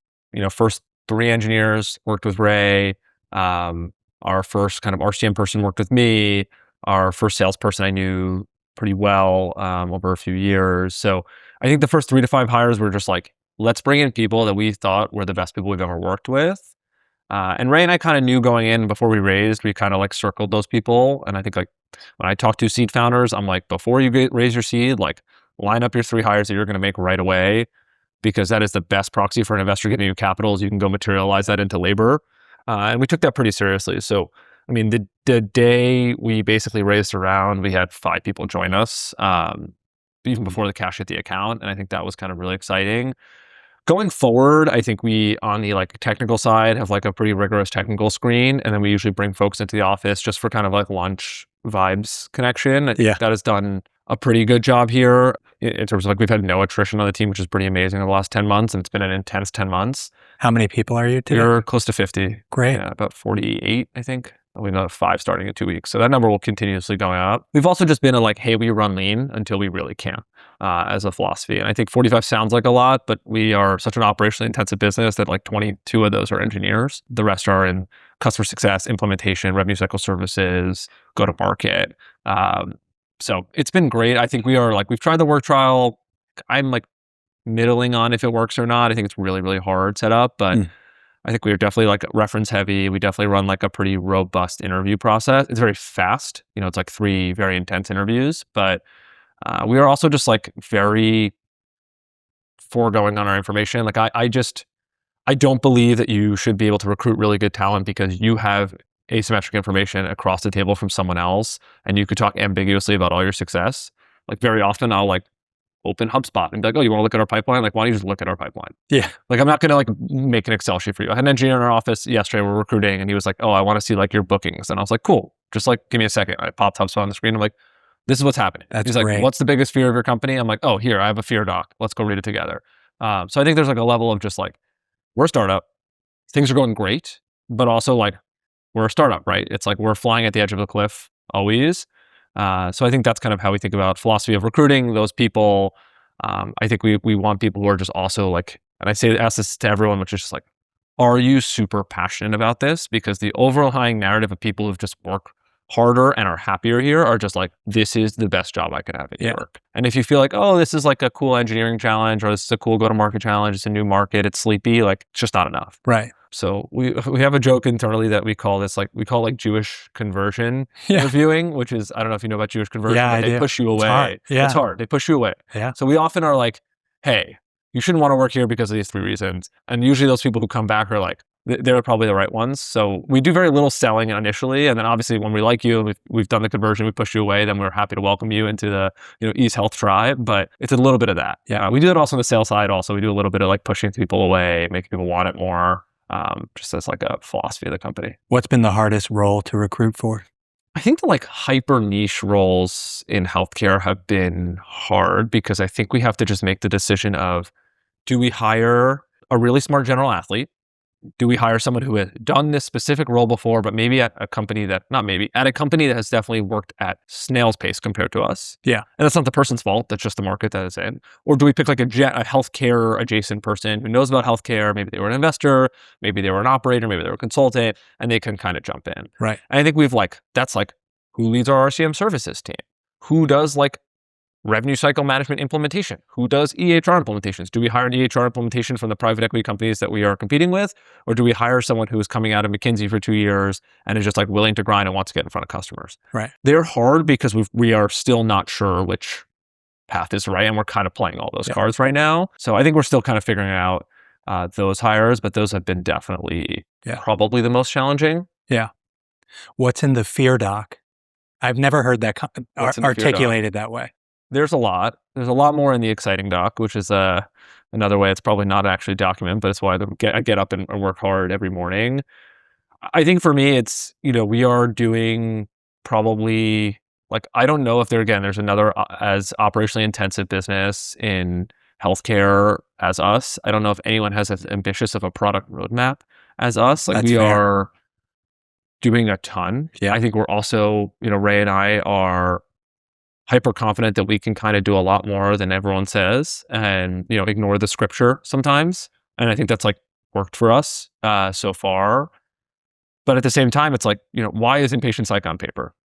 first 3 engineers worked with Ray. Our first kind of RCM person worked with me. Our first salesperson I knew pretty well over a few years. So I think the first 3 to 5 hires were just like, let's bring in people that we thought were the best people we've ever worked with. And Ray and I kind of knew going in before we raised, we kind of like circled those people. And I think like when I talk to seed founders, I'm like, before you raise your seed, like line up your 3 hires that you're going to make right away, because that is the best proxy for an investor giving you capital is you can go materialize that into labor. And we took that pretty seriously. So, I mean, the day we basically raised a round, we had 5 people join us, even before the cash hit the account. And I think that was kind of really exciting. Going forward, I think we, on the like technical side, have like a pretty rigorous technical screen. And then we usually bring folks into the office just for kind of like lunch vibes connection. I think that has done a pretty good job here in terms of like we've had no attrition on the team, which is pretty amazing in the last 10 months. And it's been an intense 10 months. How many people are you today? We're close to 50. Great. Yeah, about 48, I think. We have 5 starting in 2 weeks. So that number will continuously go up. We've also just been like, hey, we run lean until we really can as a philosophy. And I think 45 sounds like a lot, but we are such an operationally intensive business that like 22 of those are engineers. The rest are in customer success, implementation, revenue cycle services, go to market. So it's been great. I think we are like, we've tried the work trial. I'm like middling on if it works or not. I think it's really, really hard setup, but I think we are definitely like reference heavy. We definitely run like a pretty robust interview process. It's very fast. It's like 3 very intense interviews, but we are also just like very foregoing on our information. Like I don't believe that you should be able to recruit really good talent because you have asymmetric information across the table from someone else, and you could talk ambiguously about all your success. Like very often I'll like open HubSpot and be like, oh, you want to look at our pipeline? Like, why don't you just look at our pipeline? Yeah. Like, I'm not going to like make an Excel sheet for you. I had an engineer in our office yesterday, we're recruiting, and he was like, oh, I want to see like your bookings. And I was like, cool. Just like, give me a second. I popped HubSpot on the screen. I'm like, this is what's happening. He's like, great. What's the biggest fear of your company? I'm like, oh, here, I have a fear doc. Let's go read it together. So I think there's like a level of just like, we're a startup. Things are going great, but also like, we're a startup, right? It's like we're flying at the edge of a cliff always. So I think that's kind of how we think about philosophy of recruiting those people. I think we want people who are just also like, and ask this to everyone, which is just like, are you super passionate about this? Because the overlying narrative of people who've just worked harder and are happier here are just like, this is the best job I could have at New York. And if you feel like, oh, this is like a cool engineering challenge, or this is a cool go-to-market challenge, it's a new market, it's sleepy, like it's just not enough. Right. So we have a joke internally that we call Jewish conversion reviewing, which is, I don't know if you know about Jewish conversion, but they push you away. It's hard. Yeah. It's hard. They push you away. Yeah. So we often are like, hey, you shouldn't want to work here because of these 3 reasons. And usually those people who come back are like, they're probably the right ones. So we do very little selling initially. And then obviously when we like you and we've done the conversion, we push you away, then we're happy to welcome you into the Ease Health tribe. But it's a little bit of that. Yeah. We do it also on the sales side also. We do a little bit of like pushing people away, making people want it more, just as like a philosophy of the company. What's been the hardest role to recruit for? I think the like hyper niche roles in healthcare have been hard because I think we have to just make the decision of, do we hire a really smart general athlete? Do we hire someone who has done this specific role before, but maybe at a company that has definitely worked at snail's pace compared to us? Yeah. And that's not the person's fault. That's just the market that it's in. Or do we pick like a healthcare adjacent person who knows about healthcare? Maybe they were an investor, maybe they were an operator, maybe they were a consultant, and they can kind of jump in. Right. And I think that's like, who leads our RCM services team? Who does like revenue cycle management implementation? Who does EHR implementations? Do we hire an EHR implementation from the private equity companies that we are competing with? Or do we hire someone who is coming out of McKinsey for 2 years and is just like willing to grind and wants to get in front of customers? Right. They're hard because we are still not sure which path is right. And we're kind of playing all those cards right now. So I think we're still kind of figuring out those hires, but those have been definitely probably the most challenging. Yeah. What's in the fear doc? I've never heard that articulated that way. There's a lot. There's a lot more in the exciting doc, which is another way it's probably not actually documented, but it's why I get up and work hard every morning. I think for me, it's, we are doing probably, like, I don't know if there's another as operationally intensive business in healthcare as us. I don't know if anyone has as ambitious of a product roadmap as us. Like, we are doing a ton. Yeah. I think we're also, Ray and I are hyper confident that we can kind of do a lot more than everyone says and, ignore the scripture sometimes. And I think that's like worked for us so far. But at the same time, it's like, why is inpatient psych on paper?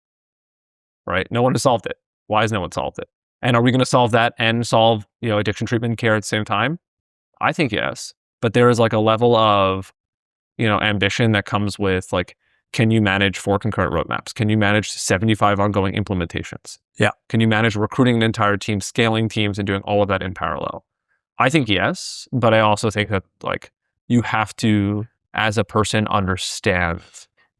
Right? No one has solved it. Why has no one solved it? And are we going to solve that and solve, addiction treatment care at the same time? I think yes. But there is like a level of, ambition that comes with like, can you manage 4 concurrent roadmaps? Can you manage 75 ongoing implementations? Yeah. Can you manage recruiting an entire team, scaling teams, and doing all of that in parallel? I think yes, but I also think that like you have to, as a person, understand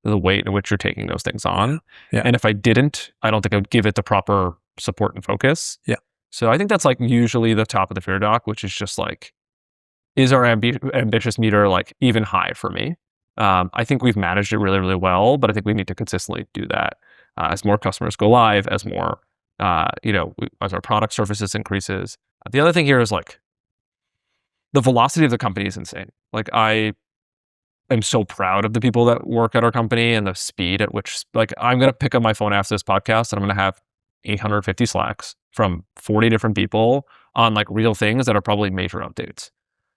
the weight in which you're taking those things on. Yeah. And if I didn't, I don't think I would give it the proper support and focus. Yeah. So I think that's like usually the top of the fear doc, which is just like, is our ambitious meter like even high for me? I think we've managed it really, really well, but I think we need to consistently do that as more customers go live, as more, as our product surfaces increases. The other thing here is like the velocity of the company is insane. Like I am so proud of the people that work at our company and the speed at which, like, I'm going to pick up my phone after this podcast and I'm going to have 850 Slacks from 40 different people on like real things that are probably major updates.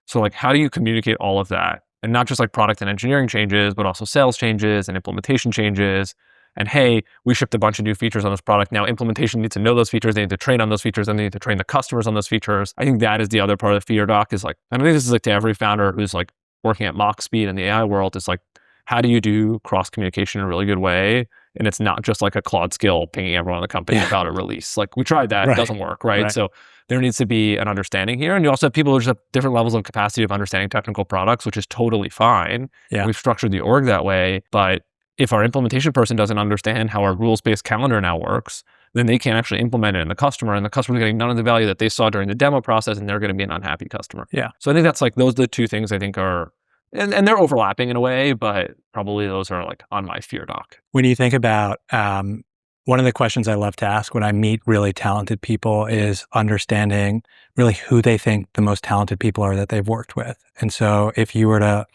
So like, how do you communicate all of that? And not just like product and engineering changes, but also sales changes and implementation changes. And hey, we shipped a bunch of new features on this product. Now implementation needs to know those features. They need to train on those features and they need to train the customers on those features. I think that is the other part of the fear doc is like, I think this is like to every founder who's like working at Mach speed in the AI world is like, how do you do cross communication in a really good way? And it's not just like a Claude skill pinging everyone in the company about a release. Like we tried that, it doesn't work, right? So there needs to be an understanding here. And you also have people who just have different levels of capacity of understanding technical products, which is totally fine. Yeah. We've structured the org that way. But if our implementation person doesn't understand how our rules-based calendar now works, then they can't actually implement it in the customer. And the customer's getting none of the value that they saw during the demo process, and they're going to be an unhappy customer. Yeah. So I think that's like, those are the two things I think are, and they're overlapping in a way, but probably those are like on my fear doc. When you think about, one of the questions I love to ask when I meet really talented people is understanding really who they think the most talented people are that they've worked with. And so if you were to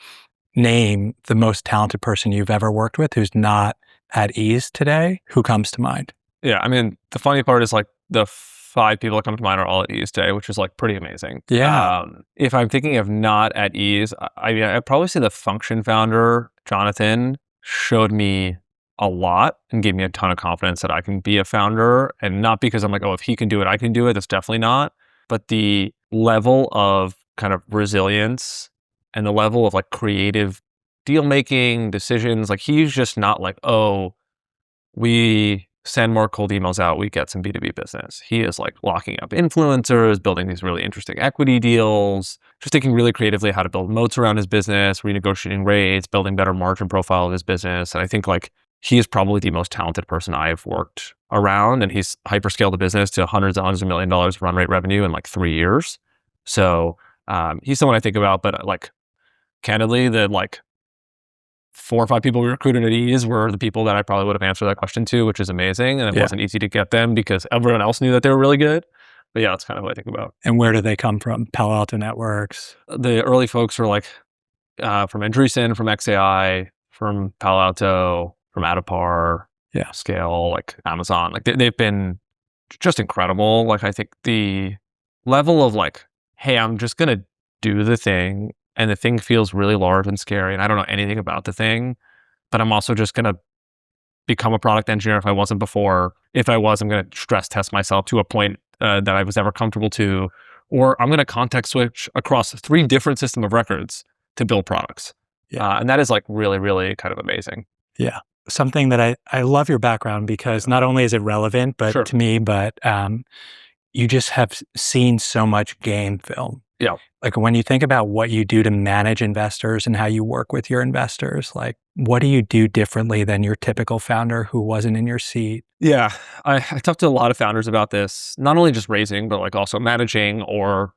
name the most talented person you've ever worked with who's not at ease today, who comes to mind? Yeah, I mean, the funny part is like the 5 people that come to mind are all at ease today, which is like pretty amazing. Yeah. If I'm thinking of not at ease, I mean, I'd probably say the Function founder, Jonathan, showed me a lot and gave me a ton of confidence that I can be a founder. And not because I'm like, oh, if he can do it, I can do it. That's definitely not. But the level of kind of resilience and the level of like creative deal making decisions, like he's just not like, oh, we send more cold emails out, we get some B2B business. He is like locking up influencers, building these really interesting equity deals, just thinking really creatively how to build moats around his business, renegotiating rates, building better margin profile of his business. And I think like he is probably the most talented person I've worked around, and he's hyperscaled the business to hundreds and hundreds of $1 million run rate revenue in like 3 years. So he's someone I think about, but like candidly, the like 4 or 5 people we recruited at Ease were the people that I probably would have answered that question to, which is amazing. And it wasn't easy to get them because everyone else knew that they were really good. But yeah, that's kind of what I think about. And where do they come from? Palo Alto Networks? The early folks were like from Andreessen, from XAI, from Palo Alto, from Adapar, Scale, like Amazon. Like they've been just incredible. Like I think the level of like, hey, I'm just going to do the thing, and the thing feels really large and scary, and I don't know anything about the thing, but I'm also just going to become a product engineer if I wasn't before. If I was, I'm going to stress test myself to a point that I was ever comfortable to, or I'm going to context switch across 3 different system of records to build products. And that is like really, really kind of amazing. Yeah. Something that I love your background because not only is it relevant, but to me, but you just have seen so much game film. Yeah. Like when you think about what you do to manage investors and how you work with your investors, like what do you do differently than your typical founder who wasn't in your seat? Yeah. I talked to a lot of founders about this, not only just raising, but like also managing or,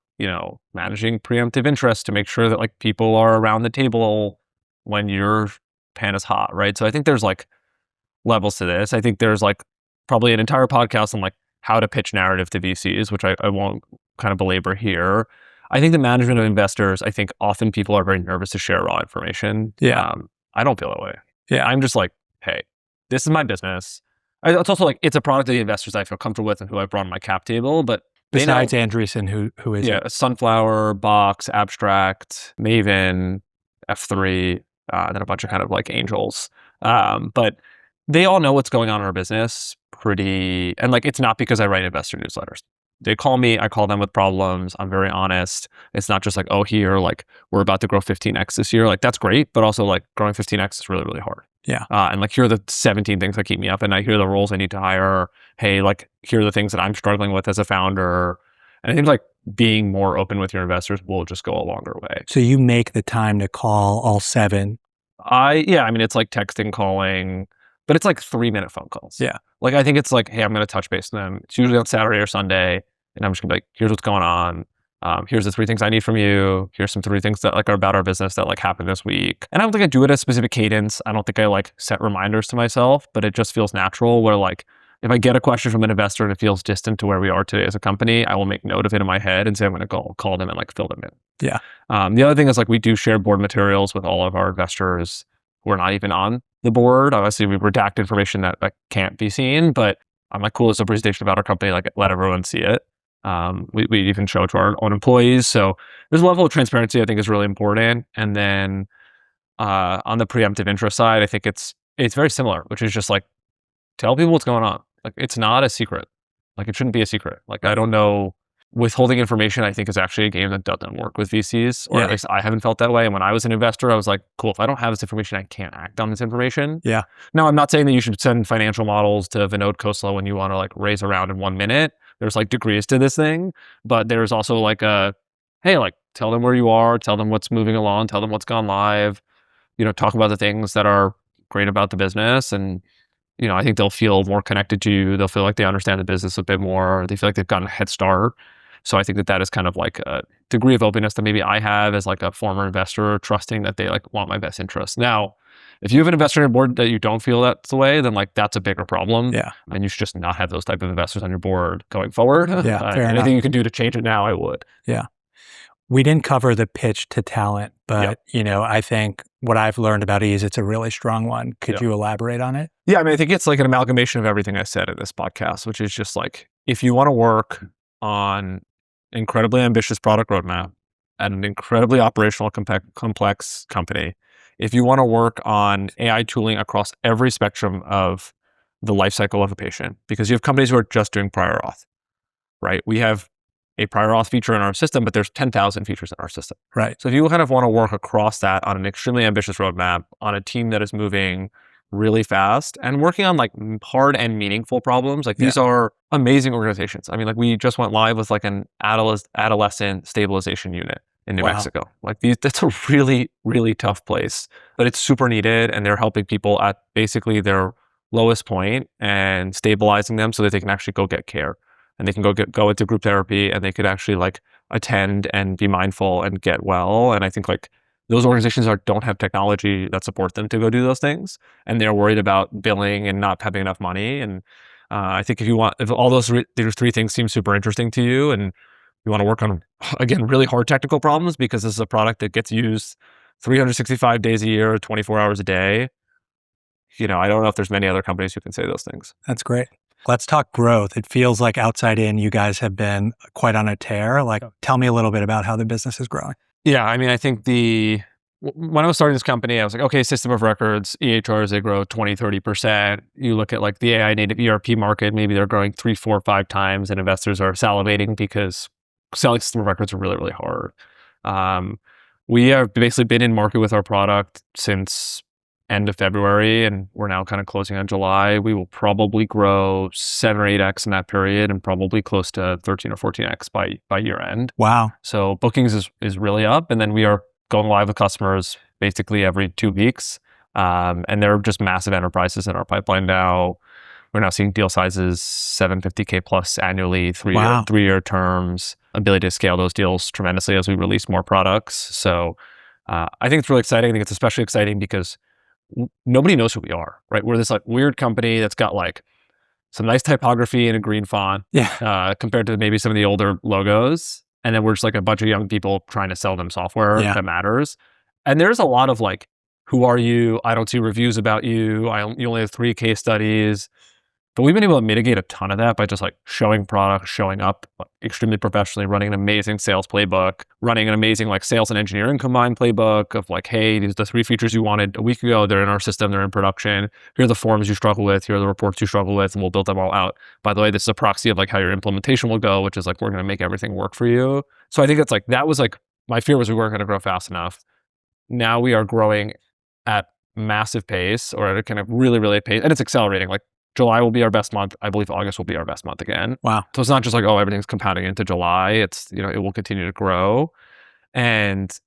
managing preemptive interest to make sure that like people are around the table when your pan is hot, right? So I think there's like levels to this. I think there's like probably an entire podcast on like how to pitch narrative to VCs, which I won't kind of belabor here. I think the management of investors, I think often people are very nervous to share raw information. Yeah. I don't feel that way. Yeah. I'm just like, hey, this is my business. It's also like, it's a product of the investors I feel comfortable with and who I brought on my cap table. But besides Andreessen, who is it? Sunflower, Box, Abstract, Maven, F3, then a bunch of kind of like angels. But they all know what's going on in our business and like, it's not because I write investor newsletters. They call me, I call them with problems. I'm very honest. It's not just like, oh, here, like we're about to grow 15x this year. Like that's great, but also like growing 15x is really, really hard. Yeah. And like, here are the 17 things that keep me up at night. Here are the roles I need to hire. Hey, like, here are the things that I'm struggling with as a founder. And I think like being more open with your investors will just go a longer way. So you make the time to call all 7? I mean, it's like texting, calling, but it's like 3-minute phone calls. Yeah. Like, I think it's like, hey, I'm going to touch base with them. It's usually on Saturday or Sunday. And I'm just gonna be like, here's what's going on. Here's the 3 things I need from you. Here's some 3 things that like are about our business that like happened this week. And I don't think I do it at a specific cadence. I don't think I like set reminders to myself, but it just feels natural where like, if I get a question from an investor and it feels distant to where we are today as a company, I will make note of it in my head and say, I'm going to call them and like fill them in. Yeah. The other thing is like, we do share board materials with all of our investors who are not even on the board. Obviously we redact information that can't be seen, but I'm like, cool, it's a presentation about our company, like let everyone see it. We even show it to our own employees. So there's a level of transparency I think is really important. And then on the preemptive interest side, I think it's very similar, which is just like, tell people what's going on. Like, it's not a secret. Like, it shouldn't be a secret. Like, I don't know. Withholding information, I think, is actually a game that doesn't work with VCs, or at least I haven't felt that way. And when I was an investor, I was like, cool, if I don't have this information, I can't act on this information. Yeah. Now, I'm not saying that you should send financial models to Vinod Khosla when you want to like raise a round in 1 minute. There's like degrees to this thing, but there's also like hey, like tell them where you are, tell them what's moving along, tell them what's gone live, talk about the things that are great about the business. And I think they'll feel more connected to you. They'll feel like they understand the business a bit more. They feel like they've gotten a head start. So I think that is kind of like a degree of openness that maybe I have as like a former investor, trusting that they like want my best interest. Now, if you have an investor on your board that you don't feel that's the way, then like that's a bigger problem. Yeah. And you should just not have those type of investors on your board going forward. Yeah. Fair anything enough. you can do to change it now, I would. Yeah. We didn't cover the pitch to talent, but I think what I've learned about Ease, it's a really strong one. Could you elaborate on it? Yeah, I mean, I think it's like an amalgamation of everything I said in this podcast, which is just like, if you want to work on incredibly ambitious product roadmap at an incredibly operational complex company, if you want to work on AI tooling across every spectrum of the life cycle of a patient, because you have companies who are just doing prior auth, right? We have a prior auth feature in our system, but there's 10,000 features in our system. Right. So if you kind of want to work across that on an extremely ambitious roadmap, on a team that is moving really fast and working on like hard and meaningful problems, like these are amazing organizations. I mean, like we just went live with like an adolescent stabilization unit in New Mexico. Like that's a really, really tough place, but it's super needed, and they're helping people at basically their lowest point and stabilizing them so that they can actually go get care. And they can go into group therapy, and they could actually like attend and be mindful and get well. And I think like those organizations don't have technology that support them to go do those things, and they're worried about billing and not having enough money. And I think if all those three things seem super interesting to you, and you want to work on, again, really hard technical problems, because this is a product that gets used 365 days a year, 24 hours a day. I don't know if there's many other companies who can say those things. That's great. Let's talk growth. It feels like outside in, you guys have been quite on a tear. Like, tell me a little bit about how the business is growing. Yeah, I mean, I think when I was starting this company, I was like, okay, system of records, EHRs, they grow 20, 30%. You look at like the AI native ERP market, maybe they're growing 3, 4, 5 times, and investors are salivating because selling system of records are really, really hard. We have basically been in market with our product since end of February, and we're now kind of closing on July. We will probably grow 7 or 8x in that period, and probably close to 13 or 14x by year end. Wow. So bookings is really up, and then we are going live with customers basically every 2 weeks. And they're just massive enterprises in our pipeline now. We're now seeing deal sizes 750K plus annually, 3-year terms, ability to scale those deals tremendously as we release more products. So I think it's really exciting. I think it's especially exciting because nobody knows who we are, right? We're this like weird company that's got like some nice typography in a green font, compared to maybe some of the older logos. And then we're just like a bunch of young people trying to sell them software that matters. And there's a lot of like, who are you? I don't see reviews about you. You only have 3 case studies. But we've been able to mitigate a ton of that by just like showing products, showing up extremely professionally, running an amazing sales playbook, running an amazing like sales and engineering combined playbook of like, hey, these are the 3 features you wanted a week ago. They're in our system. They're in production. Here are the forms you struggle with. Here are the reports you struggle with, and we'll build them all out. By the way, this is a proxy of like how your implementation will go, which is like, we're going to make everything work for you. So I think it's like, that was like, my fear was we weren't going to grow fast enough. Now we are growing at massive pace, or at a kind of really, really pace, and it's accelerating. Like, July will be our best month. I believe August will be our best month again. Wow. So it's not just like, oh, everything's compounding into July. It's, it will continue to grow. And,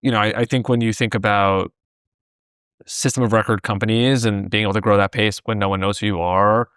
I think when you think about system of record companies and being able to grow that pace when no one knows who you are,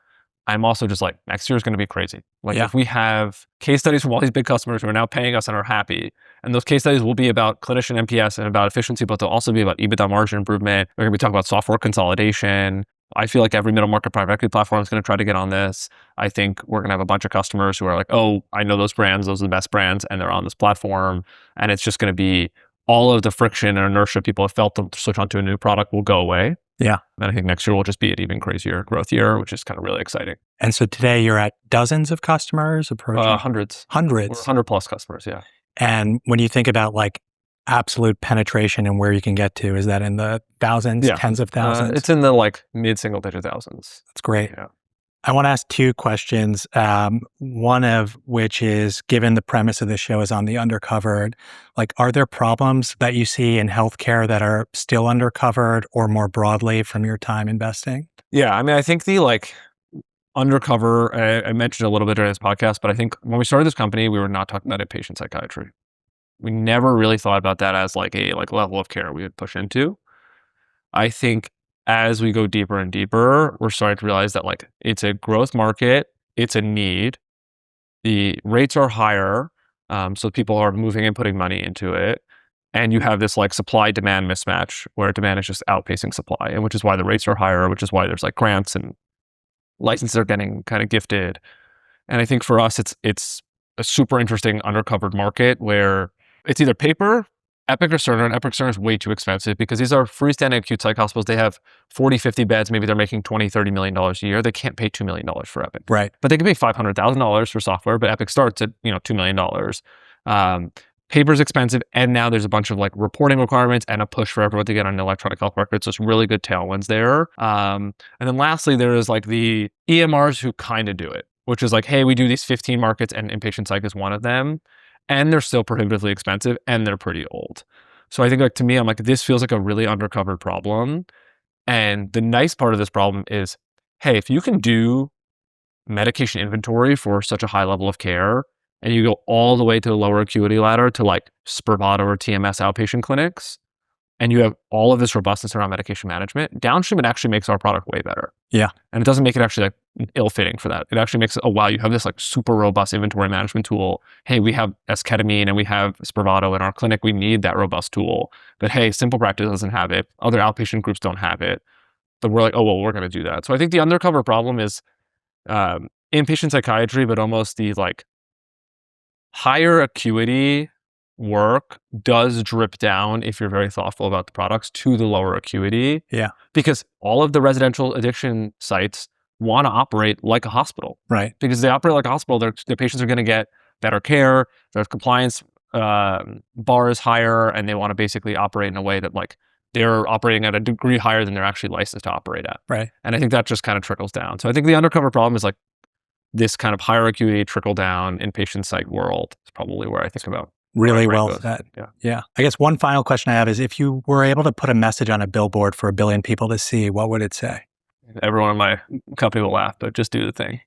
I'm also just like, next year is going to be crazy. Like if we have case studies from all these big customers who are now paying us and are happy, and those case studies will be about clinician NPS and about efficiency, but they'll also be about EBITDA margin improvement. We're going to be talking about software consolidation. I feel like every middle market private equity platform is going to try to get on this. I think we're going to have a bunch of customers who are like, oh, I know those brands. Those are the best brands. And they're on this platform. And it's just going to be all of the friction and inertia people have felt to switch onto a new product will go away. Yeah. And I think next year will just be an even crazier growth year, which is kind of really exciting. And so today you're at dozens of customers approaching? Hundreds. Hundreds. We're 100 plus customers, yeah. And when you think about like absolute penetration and where you can get to, is that in the thousands, tens of thousands? It's in the like mid-single digit thousands. That's great. Yeah. I want to ask 2 questions. One of which is, given the premise of the show is on the undercovered, like, are there problems that you see in healthcare that are still undercovered, or more broadly from your time investing? Yeah, I mean, I think the like undercover, I mentioned a little bit during this podcast, but I think when we started this company, we were not talking about inpatient psychiatry. We never really thought about that as like a level of care we would push into. I think as we go deeper and deeper, we're starting to realize that like it's a growth market, it's a need. The rates are higher, so people are moving and putting money into it. And you have this like supply-demand mismatch where demand is just outpacing supply, and which is why the rates are higher, which is why there's like grants and licenses are getting kind of gifted. And I think for us, it's a super interesting undercovered market where it's either paper, Epic or Cerner, and Epic Cerner is way too expensive because these are freestanding acute psych hospitals. They have 40, 50 beds. Maybe they're making $20, $30 million a year. They can't pay $2 million for Epic. Right. But they can pay $500,000 for software, but Epic starts at, $2 million. paper's expensive, and now there's a bunch of like reporting requirements and a push for everyone to get on an electronic health record. So it's really good tailwinds there. And then lastly, there is like the EMRs who kind of do it, which is like, hey, we do these 15 markets and inpatient psych is one of them. And they're still prohibitively expensive and they're pretty old. So I think like to me, I'm like, this feels like a really undercovered problem. And the nice part of this problem is, hey, if you can do medication inventory for such a high level of care, and you go all the way to the lower acuity ladder to like Spravato or TMS outpatient clinics, and you have all of this robustness around medication management, downstream, it actually makes our product way better. Yeah. And it doesn't make it actually like ill-fitting for that. It actually makes it, oh, wow, you have this like super robust inventory management tool. Hey, we have esketamine and we have Spravato in our clinic. We need that robust tool. But hey, Simple Practice doesn't have it. Other outpatient groups don't have it. But we're like, oh, well, we're going to do that. So I think the undercover problem is inpatient psychiatry, but almost the like higher acuity work does drip down if you're very thoughtful about the products to the lower acuity. Yeah. Because all of the residential addiction sites want to operate like a hospital. Right. Because they operate like a hospital, their patients are going to get better care, their compliance bar is higher, and they want to basically operate in a way that like they're operating at a degree higher than they're actually licensed to operate at. Right. And I think that just kind of trickles down. So I think the undercover problem is like this kind of higher acuity trickle down inpatient psych world is probably where I think about. Really well said. Yeah. I guess one final question I have is, if you were able to put a message on a billboard for 1 billion people to see, what would it say? Everyone in my company will laugh, but just do the thing.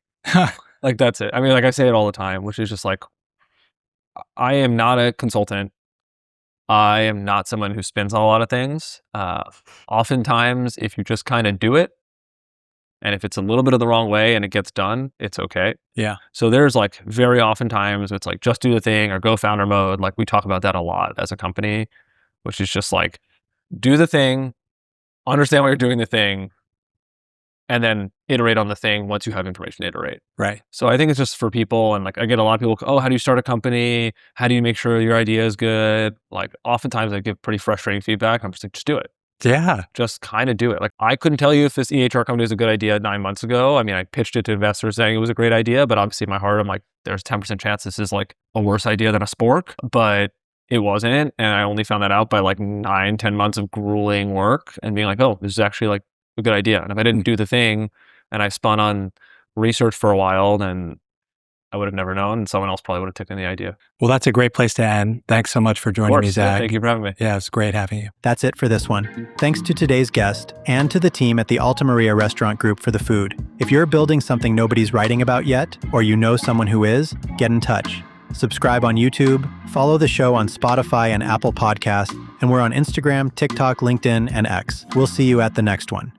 Like, that's it. I mean, like I say it all the time, which is just like, I am not a consultant. I am not someone who spins on a lot of things. Oftentimes, if you just kind of do it, and if it's a little bit of the wrong way and it gets done, it's okay. Yeah. So there's like very often times it's like, just do the thing or go founder mode. Like we talk about that a lot as a company, which is just like, do the thing, understand why you're doing the thing, and then iterate on the thing once you have information to iterate. Right. So I think it's just for people. And like, I get a lot of people, oh, how do you start a company? How do you make sure your idea is good? Like oftentimes I give pretty frustrating feedback. I'm just like, just do it. Yeah. Just kind of do it. Like I couldn't tell you if this EHR company was a good idea 9 months ago. I mean, I pitched it to investors saying it was a great idea, but obviously in my heart, I'm like, there's 10% chance this is like a worse idea than a spork, but it wasn't. And I only found that out by like 9-10 months of grueling work and being like, oh, this is actually like a good idea. And if I didn't do the thing and I spun on research for a while, then I would have never known, and someone else probably would have taken the idea. Well, that's a great place to end. Thanks so much for joining me, Zach. Yeah, thank you for having me. Yeah, it's great having you. That's it for this one. Thanks to today's guest and to the team at the Alta Maria Restaurant Group for the food. If you're building something nobody's writing about yet, or you know someone who is, get in touch. Subscribe on YouTube, follow the show on Spotify and Apple Podcasts, and we're on Instagram, TikTok, LinkedIn, and X. We'll see you at the next one.